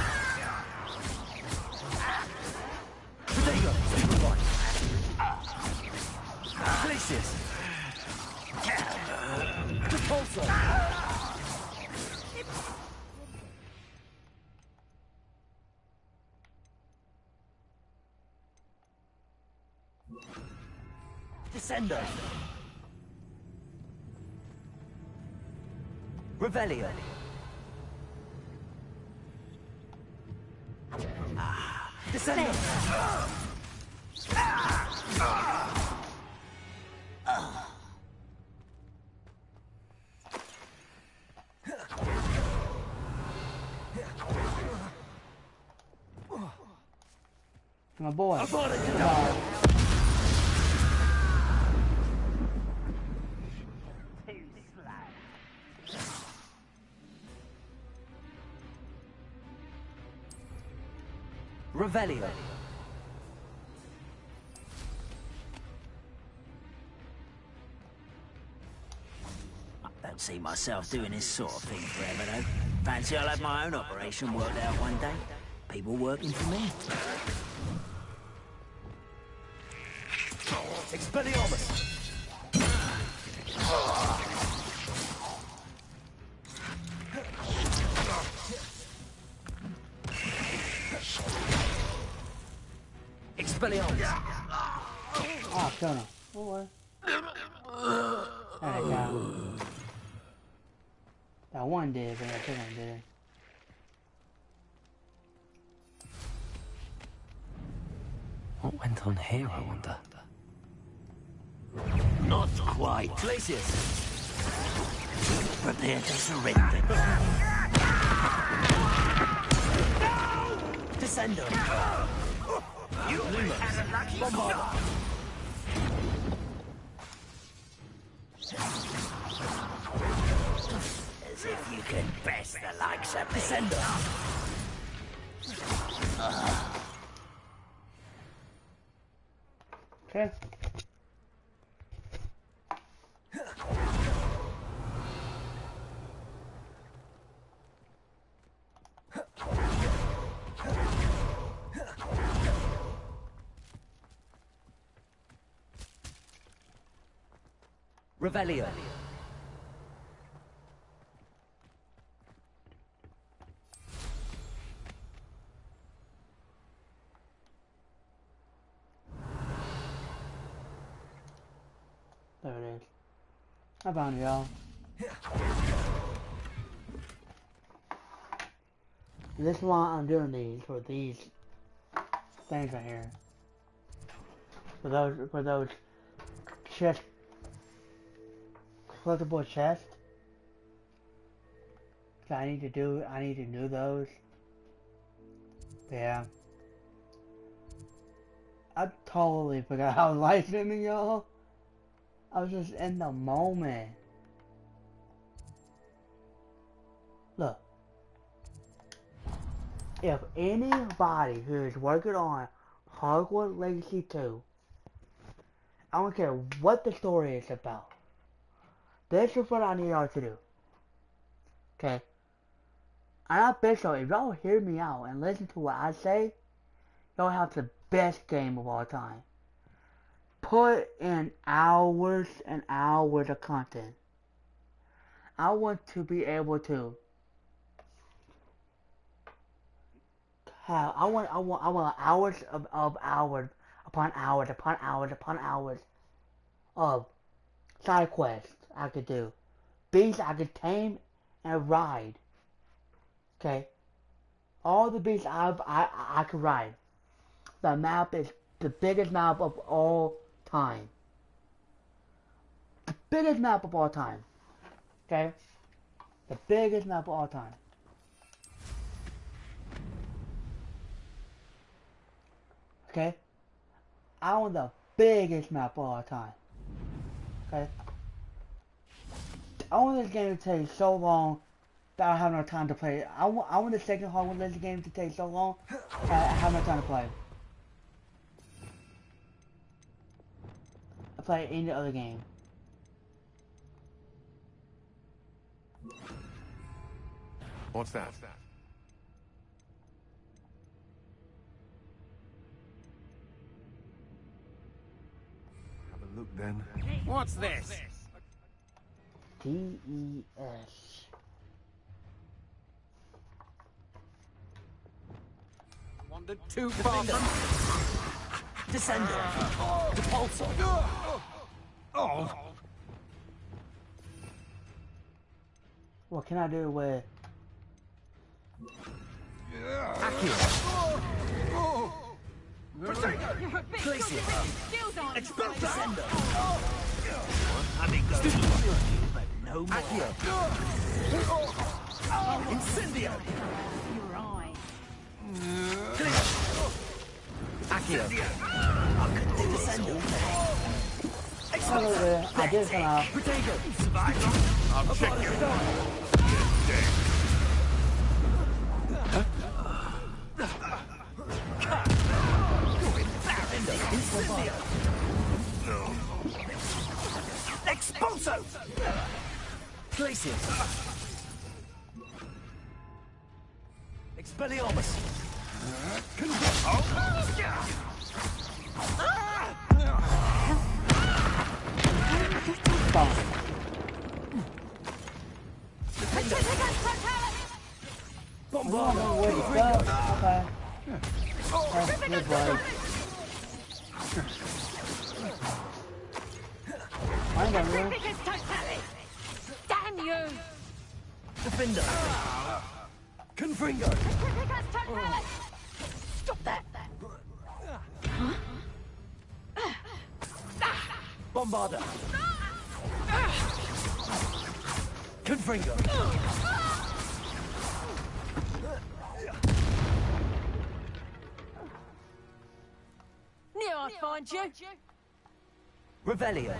[SPEAKER 5] Protego! Superbot! Glacius! Repulsor! Descender! Revelio! Descender!
[SPEAKER 1] My boy.
[SPEAKER 2] Revelio.
[SPEAKER 11] I don't see myself doing this sort of thing forever, though. Fancy I'll have my own operation worked out one day. People working for me.
[SPEAKER 5] Expelliarmus! Expelliarmus!
[SPEAKER 1] Oh, Jonah. Boy. There we go. That one did, but that second one did.
[SPEAKER 2] What went on here, I wonder?
[SPEAKER 11] Not quite.
[SPEAKER 5] Glacius!
[SPEAKER 11] Prepare to surrender.
[SPEAKER 5] Descendo! You had a lucky shot!
[SPEAKER 11] As if you could best the likes of me.
[SPEAKER 5] Descendo!
[SPEAKER 1] Okay.
[SPEAKER 2] Revelio.
[SPEAKER 1] There it is. I found y'all. This is why I'm doing these for these things right here. For those chest collectible chests. I need to do those. Yeah. I totally forgot I was live streaming, y'all. I was just in the moment. Look. If anybody who is working on Hogwarts Legacy 2, I don't care what the story is about, this is what I need y'all to do. Okay? And I bet y'all, if y'all hear me out and listen to what I say, y'all have the best game of all time. Put in hours and hours of content. I want to be able to have, I want hours of hours upon hours upon hours upon hours of side quests I could do. Beasts I could tame and ride. Okay? All the beasts I could ride. The map is the biggest map of all time. The biggest map of all time. Okay? The biggest map of all time. Okay? I want the biggest map of all time. Okay? I want this game to take so long that I have no time to play it. I want the second Hogwarts Legacy game to take so long that I have no time to play. I play any other game.
[SPEAKER 9] What's that? Have a look then.
[SPEAKER 10] What's this?
[SPEAKER 1] DES.
[SPEAKER 10] Wandered too far from...
[SPEAKER 5] Descendo! Repulsor!
[SPEAKER 10] Oh!
[SPEAKER 1] What can I do with...
[SPEAKER 5] Accio!
[SPEAKER 7] Glacier! Skills on!
[SPEAKER 5] Descendo! I think go to but no more.
[SPEAKER 10] Incendio!
[SPEAKER 7] Your eye.
[SPEAKER 5] Accio.
[SPEAKER 1] I did come out.
[SPEAKER 6] I'll check you.
[SPEAKER 5] Expulso! Glacier. Expelliarmus. Bombard.
[SPEAKER 1] Okay. That's good, boy. I got you.
[SPEAKER 7] Damn you!
[SPEAKER 5] Defender. Confringo.
[SPEAKER 7] Stop that!
[SPEAKER 5] Bombarder. Confringo.
[SPEAKER 7] Knew I'd find you.
[SPEAKER 5] Revelio.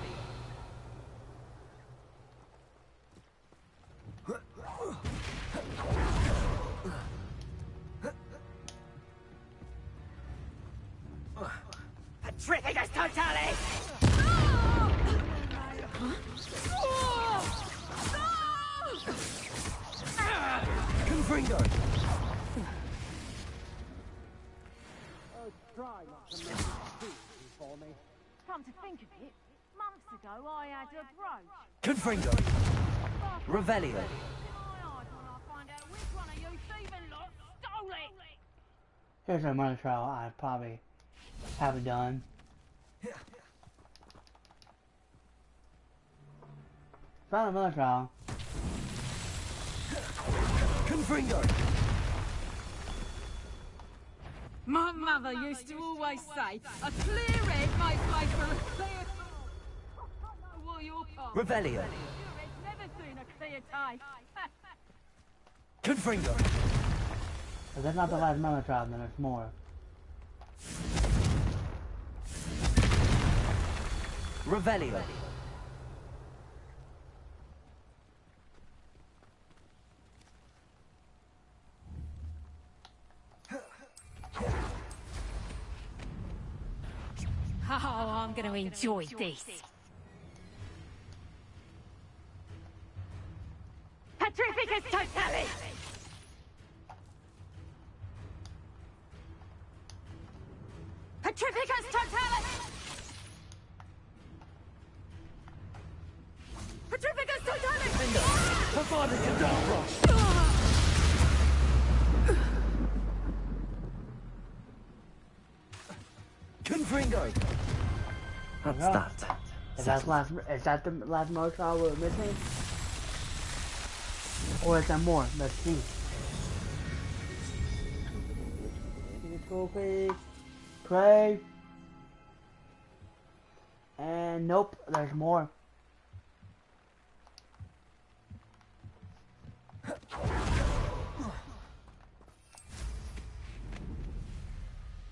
[SPEAKER 7] Trickier totally!
[SPEAKER 5] Confringo.
[SPEAKER 7] Come to think of it, months ago I had a brooch.
[SPEAKER 5] Confringo. Revelio.
[SPEAKER 7] My eyes when I find out which one of you thieving lot stole it!
[SPEAKER 1] Here's another trial I probably haven't done. Found another trial.
[SPEAKER 5] Confringo.
[SPEAKER 7] My mother used to always say, a clear head makes way for a clear soul. I don't know what your part.
[SPEAKER 5] Revelio.
[SPEAKER 7] Your head's never seen a clear day.
[SPEAKER 5] Confringo.
[SPEAKER 1] If that's not the last another trial, then there's more.
[SPEAKER 5] Revelio.
[SPEAKER 7] Oh, I'm going to enjoy this. Petrificus totalis! Petrificus totalis! Petrificus totalis!
[SPEAKER 5] Provided you don't rush. Confringo.
[SPEAKER 2] What's
[SPEAKER 1] Yeah.
[SPEAKER 2] that?
[SPEAKER 1] Is that the last more trial we're missing? Or is there more? Let's see. Go quick. Pray. And nope, there's more.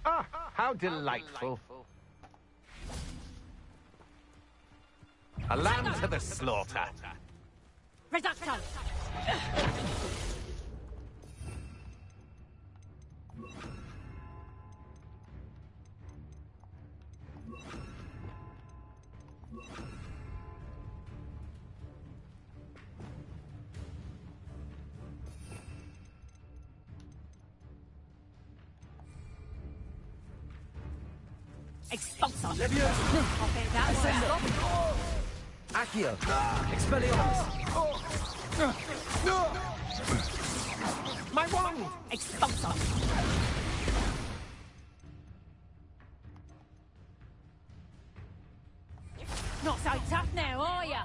[SPEAKER 10] Ah, how delightful. A lamb to the slaughter.
[SPEAKER 7] Reducto! Expulso! I'll bet that was
[SPEAKER 5] Accio. Expelliarmus.
[SPEAKER 10] My wand!
[SPEAKER 7] Expulso! Not so tough now, are ya?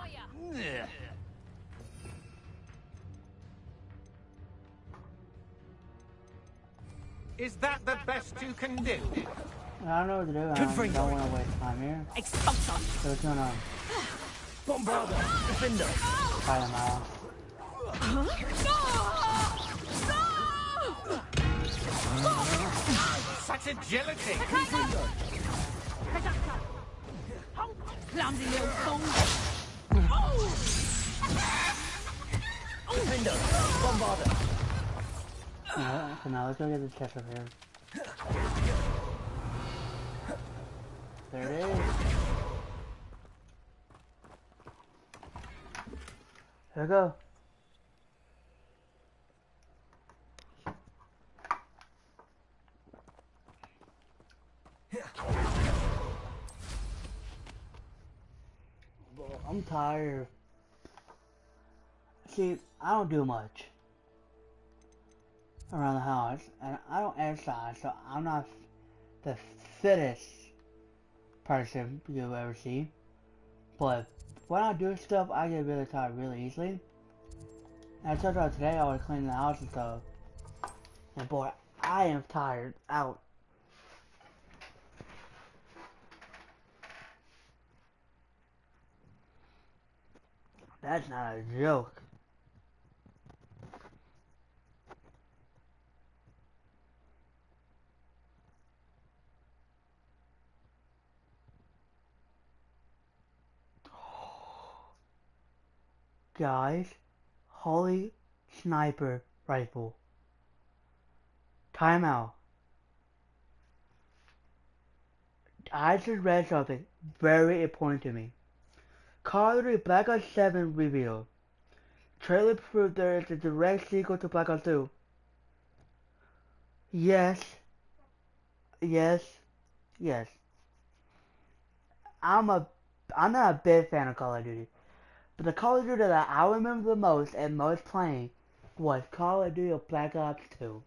[SPEAKER 10] Is that the best you can do?
[SPEAKER 1] I don't know what to do. I don't want to waste time here.
[SPEAKER 7] Expulso!
[SPEAKER 1] So it's gonna
[SPEAKER 5] Bombarder. Defender.
[SPEAKER 1] fight him out.
[SPEAKER 5] much agility!
[SPEAKER 7] Clumsy little fool.
[SPEAKER 11] Defender! Bombarder!
[SPEAKER 1] Alright, so now let's go get the chest over here. There it is. Here we go. Well, I'm tired. See, I don't do much around the house, and I don't exercise, so I'm not the fittest person you'll ever see. But when I do stuff, I get really tired really easily. And I told you today I was cleaning the house and stuff, and boy, I am tired out. That's not a joke. Guys, holy sniper rifle. Timeout. I just read something very important to me. Call of Duty Black Ops 7 reveal. Trailer proved there is a direct sequel to Black Ops 2. Yes. Yes. Yes. I'm not a big fan of Call of Duty. But the Call of Duty that I remember the most and most playing was Call of Duty Black Ops 2.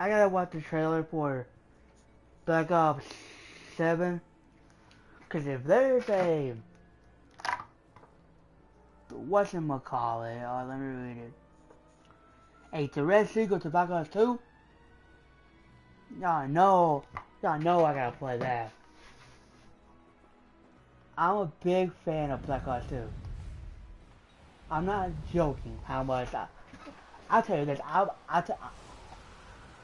[SPEAKER 1] I gotta watch the trailer for Black Ops 7. Cause if there's a whatchamacallit, let me read it. A direct sequel to Black Ops 2? Y'all know I gotta play that. I'm a big fan of Black Ops 2. I'm not joking how much I'll tell you this,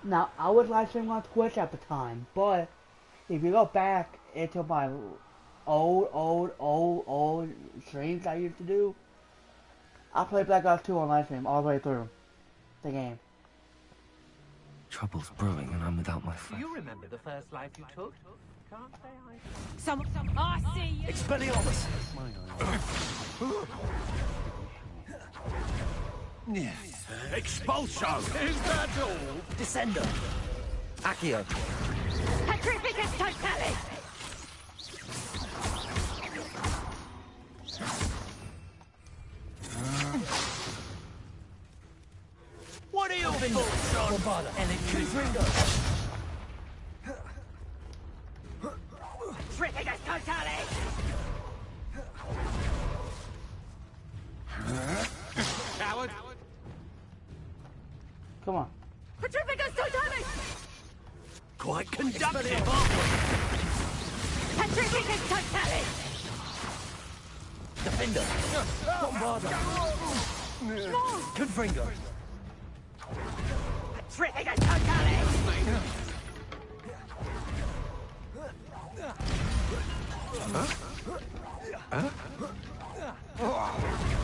[SPEAKER 1] now, I was live streaming on Twitch at the time, but if you go back into my old streams I used to do, I played Black Ops 2 on live stream all the way through the game.
[SPEAKER 2] Trouble's brewing and I'm without my friend.
[SPEAKER 5] Do you remember the first life you took? Can't say I...
[SPEAKER 7] Some. I see you.
[SPEAKER 5] Expelliarmus! Yes. Expulsion! Is that all?
[SPEAKER 11] Descender! Accio!
[SPEAKER 7] Petrificus totalis.
[SPEAKER 5] What are your thoughts on...
[SPEAKER 11] Bombarder! Confringo!
[SPEAKER 7] Petrificus totalis.
[SPEAKER 5] Coward!
[SPEAKER 1] Come on.
[SPEAKER 7] Petrificus totalis.
[SPEAKER 5] Quite conductive!
[SPEAKER 7] Petrificus totalis.
[SPEAKER 11] Defender! Bombarder! Confringo!
[SPEAKER 7] Petrificus totalis.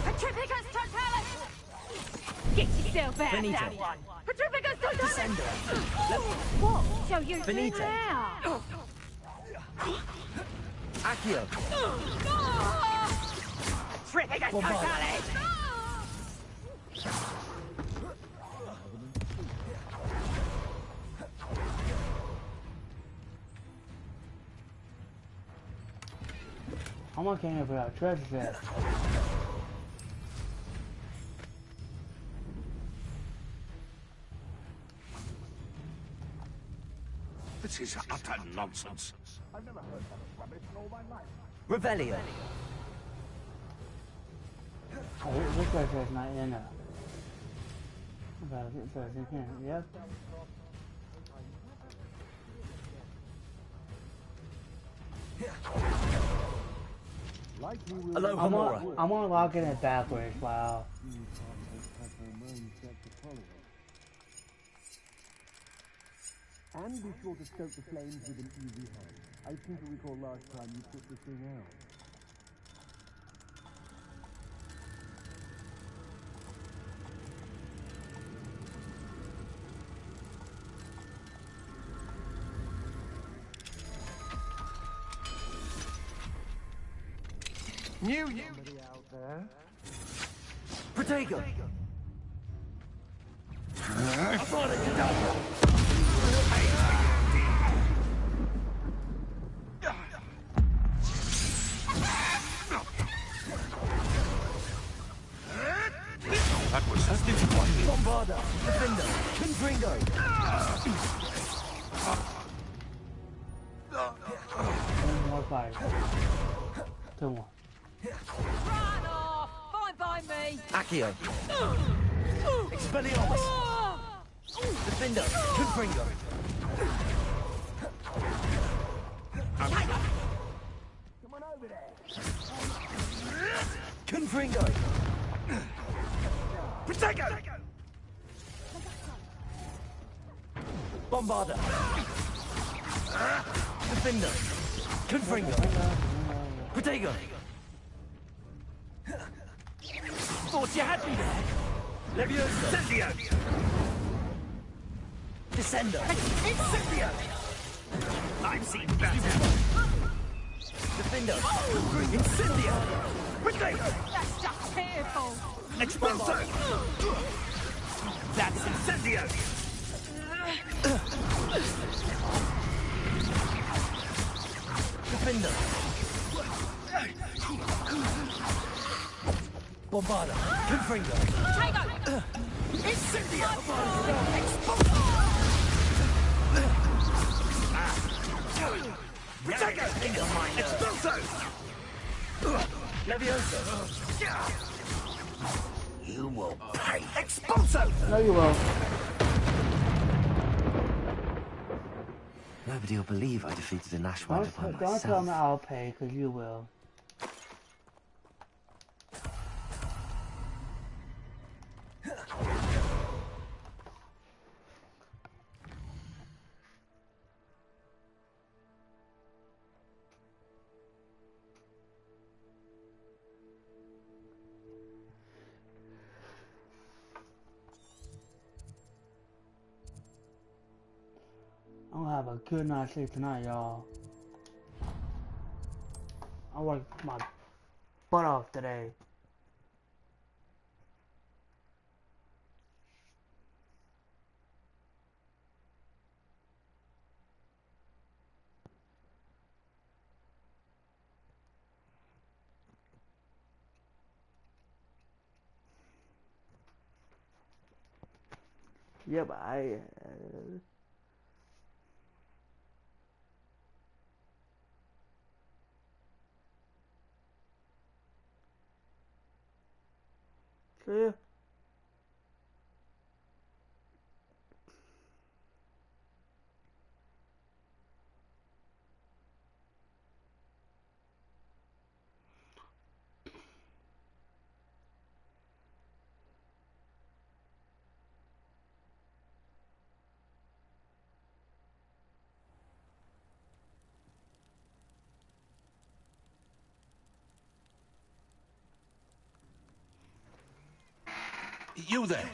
[SPEAKER 7] Petrificus totalis. Get yourself out of that one. Petrificus totalis.
[SPEAKER 11] Descender!
[SPEAKER 7] What shall you
[SPEAKER 11] Finito.
[SPEAKER 7] do now?
[SPEAKER 11] Accio!
[SPEAKER 7] Petrificus
[SPEAKER 11] Bombarder.
[SPEAKER 7] totalis.
[SPEAKER 1] I'm okay without treasure chest.
[SPEAKER 6] is utter nonsense. I've never heard that rubbish in all my life.
[SPEAKER 11] Revelio.
[SPEAKER 1] Oh, this guy says not in a. Okay, it says in here. Yep.
[SPEAKER 11] Aloha Mora.
[SPEAKER 1] I'm gonna log in it backwards. Wow.
[SPEAKER 12] And be sure to stoke the flames with an easy hand. I seem to recall last time you put the thing out.
[SPEAKER 10] Somebody
[SPEAKER 12] out there?
[SPEAKER 11] Protego.
[SPEAKER 6] That was disappointing.
[SPEAKER 11] Bombarda. Defender. Confringo.
[SPEAKER 1] More fire. 2-1.
[SPEAKER 7] Run off! Fine by me!
[SPEAKER 11] Accio. Expelliarmus. Defender. Confringo.
[SPEAKER 12] Come on over there.
[SPEAKER 11] Confringo.
[SPEAKER 6] Protego!
[SPEAKER 11] Bombarda. Defender. Confringo. Protego. Thought you had me there. Leviosa.
[SPEAKER 6] Incendio!
[SPEAKER 11] Descender.
[SPEAKER 6] Incendio! I've seen better.
[SPEAKER 11] Defender. Incendio.
[SPEAKER 6] Protego!
[SPEAKER 7] That's just tearful!
[SPEAKER 6] Expulso! That's Incendio!
[SPEAKER 11] Defender. Bombarda. Confringo.
[SPEAKER 7] Protego!
[SPEAKER 6] Incendio! Protego! Expulso!
[SPEAKER 11] Leviosa.
[SPEAKER 6] You will pay. Expulso!
[SPEAKER 1] No, you won't.
[SPEAKER 2] Nobody will believe I defeated an Ashwinder by
[SPEAKER 1] Don't tell
[SPEAKER 2] myself.
[SPEAKER 1] me I'll pay, because you will. I'm gonna have a good night's sleep tonight, y'all. I worked my butt off today. Yeah, but see ya.
[SPEAKER 6] You there?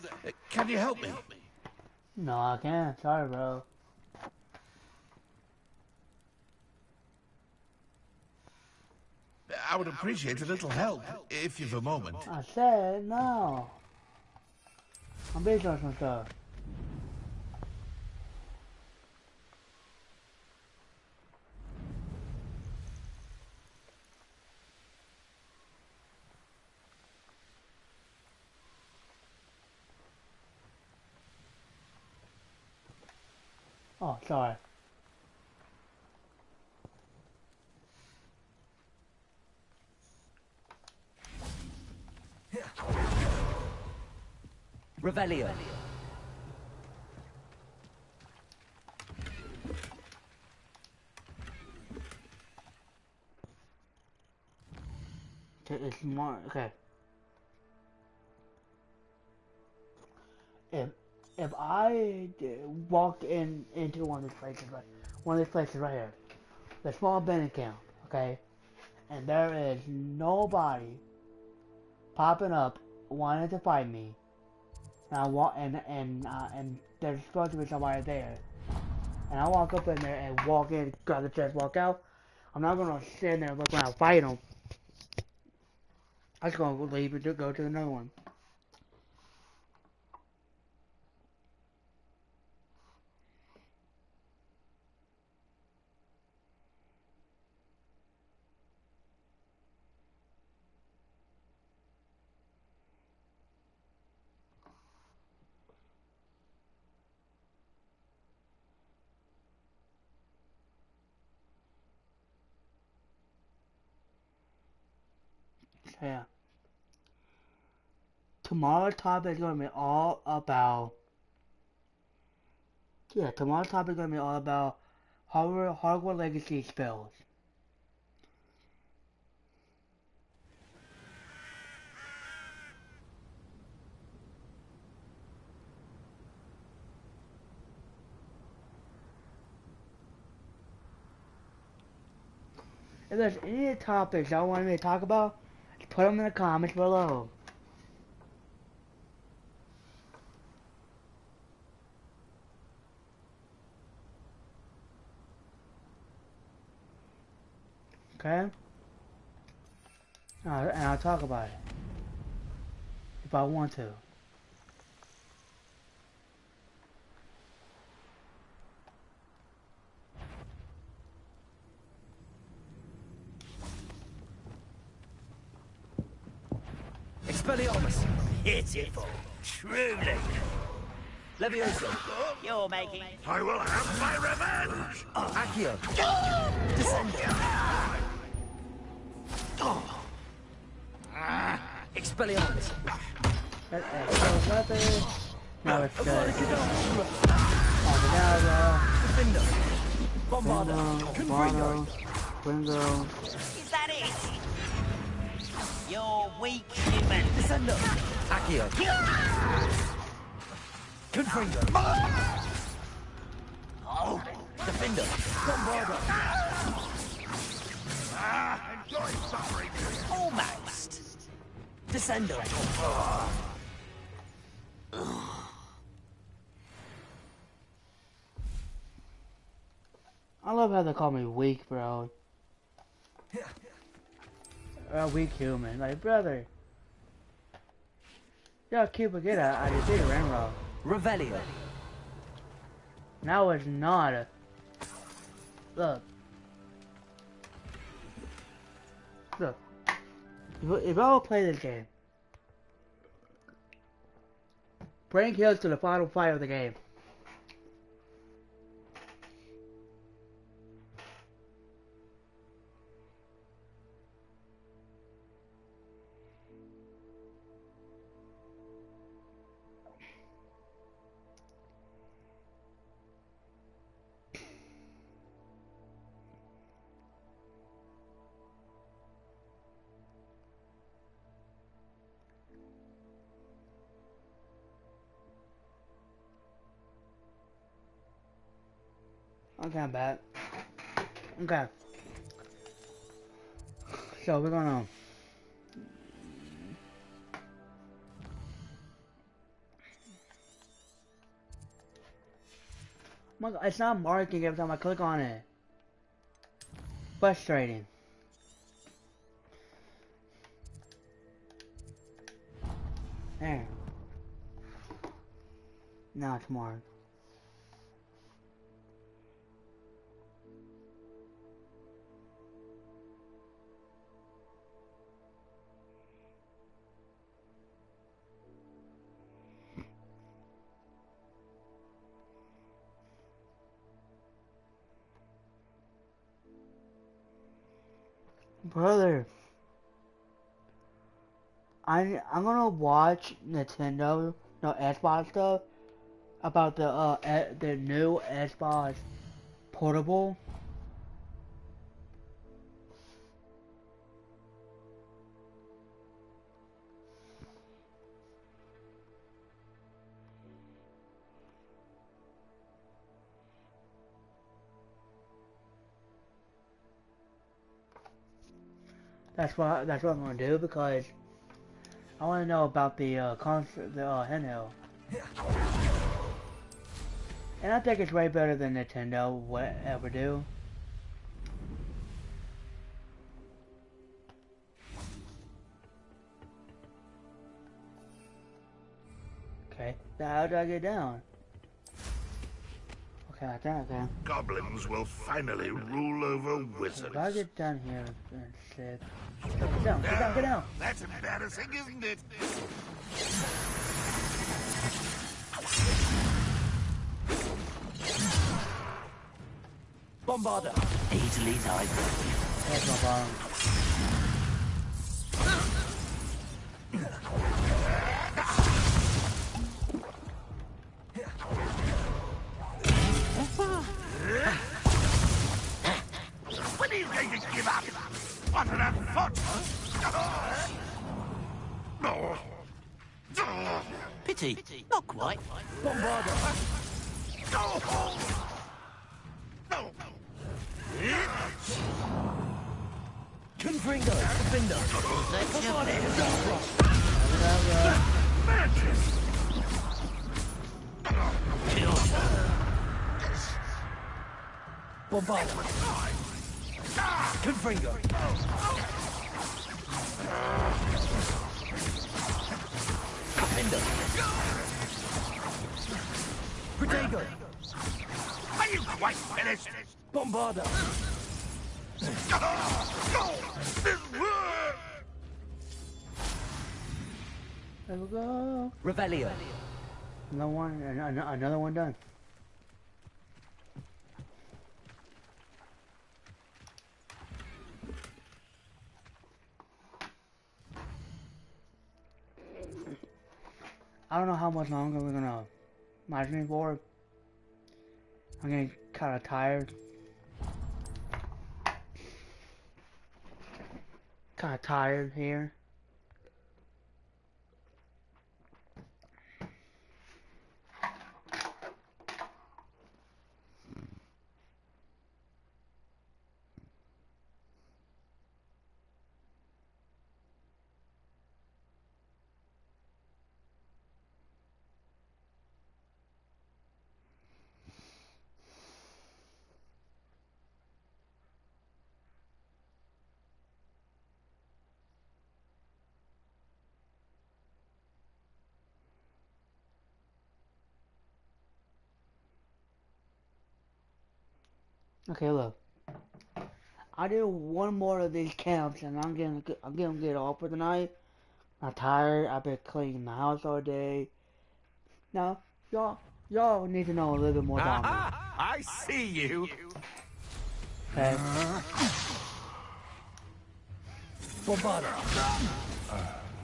[SPEAKER 6] Can you help me?
[SPEAKER 1] No, I can't. Sorry, bro.
[SPEAKER 6] I would appreciate a little help, if you've a moment.
[SPEAKER 1] I said no. I'm busy on some stuff. Oh, sorry.
[SPEAKER 2] Revelio.
[SPEAKER 1] It's more okay. If I walked into one of these places, like one of these places right here, the small bank account, okay, and there is nobody popping up wanting to fight me, and I walk and there's supposed to be somebody there, and I walk up in there and walk in, grab the chest, walk out. I'm not gonna stand there and look around, fight them. I'm just gonna leave and go to another one. So yeah. Tomorrow's topic is gonna be all about. Yeah, tomorrow's topic is gonna be all about Hogwarts Legacy spells. If there's any topics y'all want me to talk about, put them in the comments below. Okay? And I'll talk about it. If I want to.
[SPEAKER 2] Expelliarmus.
[SPEAKER 11] Pitiful. Truly.
[SPEAKER 2] Levioso.
[SPEAKER 11] You're making...
[SPEAKER 6] I will have my revenge!
[SPEAKER 2] Accio. Descendo. Expelliarmus.
[SPEAKER 1] Now it's good.
[SPEAKER 2] Defendo. Bombardo.
[SPEAKER 1] Confringo. Confringo.
[SPEAKER 11] Is that it? You're weak, human.
[SPEAKER 2] Descendo. Accio. Confringo.
[SPEAKER 11] Oh,
[SPEAKER 2] Defendo. Bombardo.
[SPEAKER 6] Enjoy suffering.
[SPEAKER 11] almost.
[SPEAKER 2] Descendo.
[SPEAKER 1] I love how they call me weak, bro. Weak human. Like, brother. Y'all keep forgetting I just did a Renro.
[SPEAKER 2] Revelio.
[SPEAKER 1] Now it's not a... Look. Look. If y'all play this game, bring kills to the final fight of the game. Okay, I'm back. Okay. So we're gonna... My God, it's not marking every time I click on it. Frustrating. There. Now it's marked. Brother, I'm gonna watch Nintendo no Xbox stuff about the new Xbox portable. That's what I'm gonna do because I want to know about the concert, the handheld. And I think it's way better than Nintendo would ever do. Okay, now how do I get down? Okay, like that, okay.
[SPEAKER 6] Goblins will finally rule over wizards.
[SPEAKER 1] If I get down here instead. Get down, get down, get down!
[SPEAKER 6] That's embarrassing, isn't it?
[SPEAKER 11] Bombarder. Easily tied.
[SPEAKER 1] That's my bottom.
[SPEAKER 6] When are you going to give up? What an affront!
[SPEAKER 11] Pity. Not quite. Bombarder. Confringo. Defender. Bombarder. Confringo. Defender. Protego.
[SPEAKER 6] Are you quite finished?
[SPEAKER 11] Bombarder.
[SPEAKER 1] There we go.
[SPEAKER 11] Revelio.
[SPEAKER 1] Another one done. I don't know how much longer we're gonna margin for. I'm getting kind of tired. Kind of tired here. Okay, look. I do one more of these camps, and I'm gonna get off for the night. I'm tired. I've been cleaning the house all day. Now, y'all need to know a little bit more about me.
[SPEAKER 5] I see you.
[SPEAKER 1] Okay.
[SPEAKER 11] Bombarder.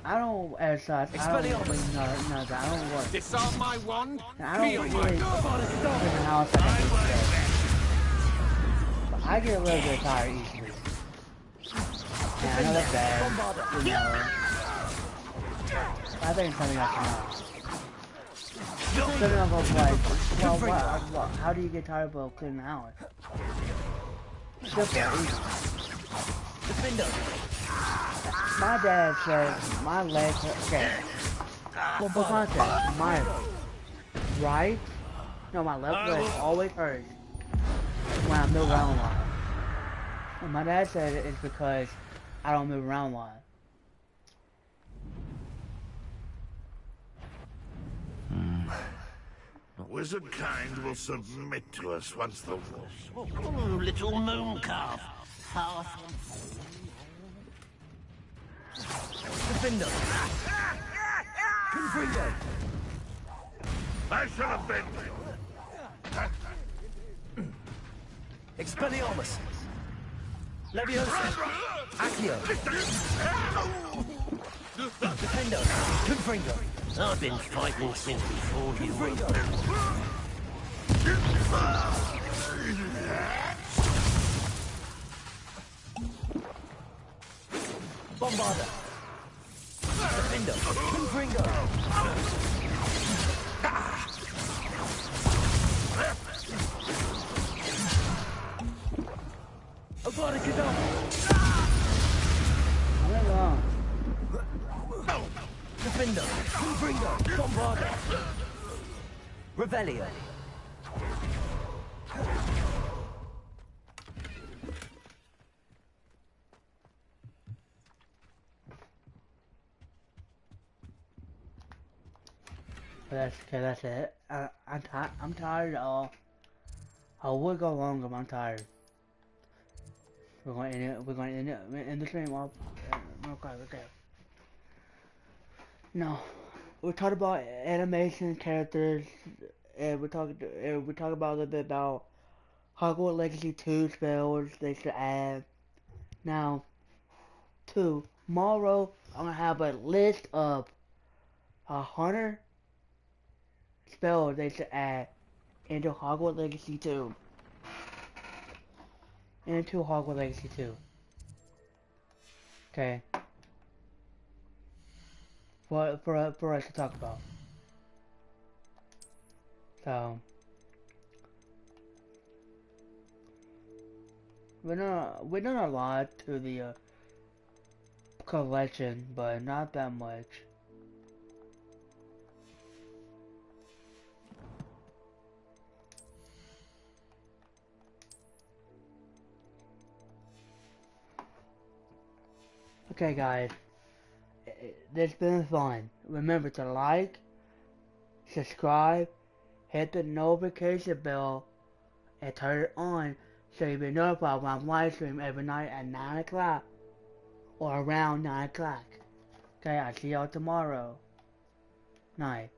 [SPEAKER 1] I don't exercise. I don't really know that. I don't work.
[SPEAKER 5] Disarm my wand.
[SPEAKER 1] And I don't really clean the house like I do today. But I get a little bit tired easily. And I know that's bad. You know. I think it's something else to know. Something else like, well, how do you get tired of cleaning the house? Simple, easy.
[SPEAKER 11] Defender.
[SPEAKER 1] My dad says my legs hurt. Okay. For context, my right, no, my left leg always hurts when I move around a lot. And my dad said it's because I don't move around a lot.
[SPEAKER 6] Wizard kind will submit to us once the war.
[SPEAKER 11] Oh, little moon calf. Powerful. Defender. Confringo.
[SPEAKER 6] I should have been.
[SPEAKER 11] Expelliarmus. Leviosa. Accio. Defender. Confringo.
[SPEAKER 2] I've been fighting since before you were
[SPEAKER 5] Bombarder. Defender. Confringo. Lordgalica. Defender. Confringo. Bombarder. Revelio.
[SPEAKER 1] That's it. I'm tired of. I would go longer, but I'm tired. We're going to end it. We're going to end the stream off. Okay. No, we talked about animation characters, and we talked about a little bit about Hogwarts Legacy 2 spells they should add. Now, tomorrow I'm gonna have a list of 100 spells they should add into Hogwarts Legacy 2. Okay. For us to talk about. So we're not a lot to the collection, but not that much. Okay, guys, it's been fun. Remember to like, subscribe, hit the notification bell, and turn it on so you'll be notified when I'm live stream every night at 9 o'clock or around 9 o'clock. Okay, I'll see y'all tomorrow. Night.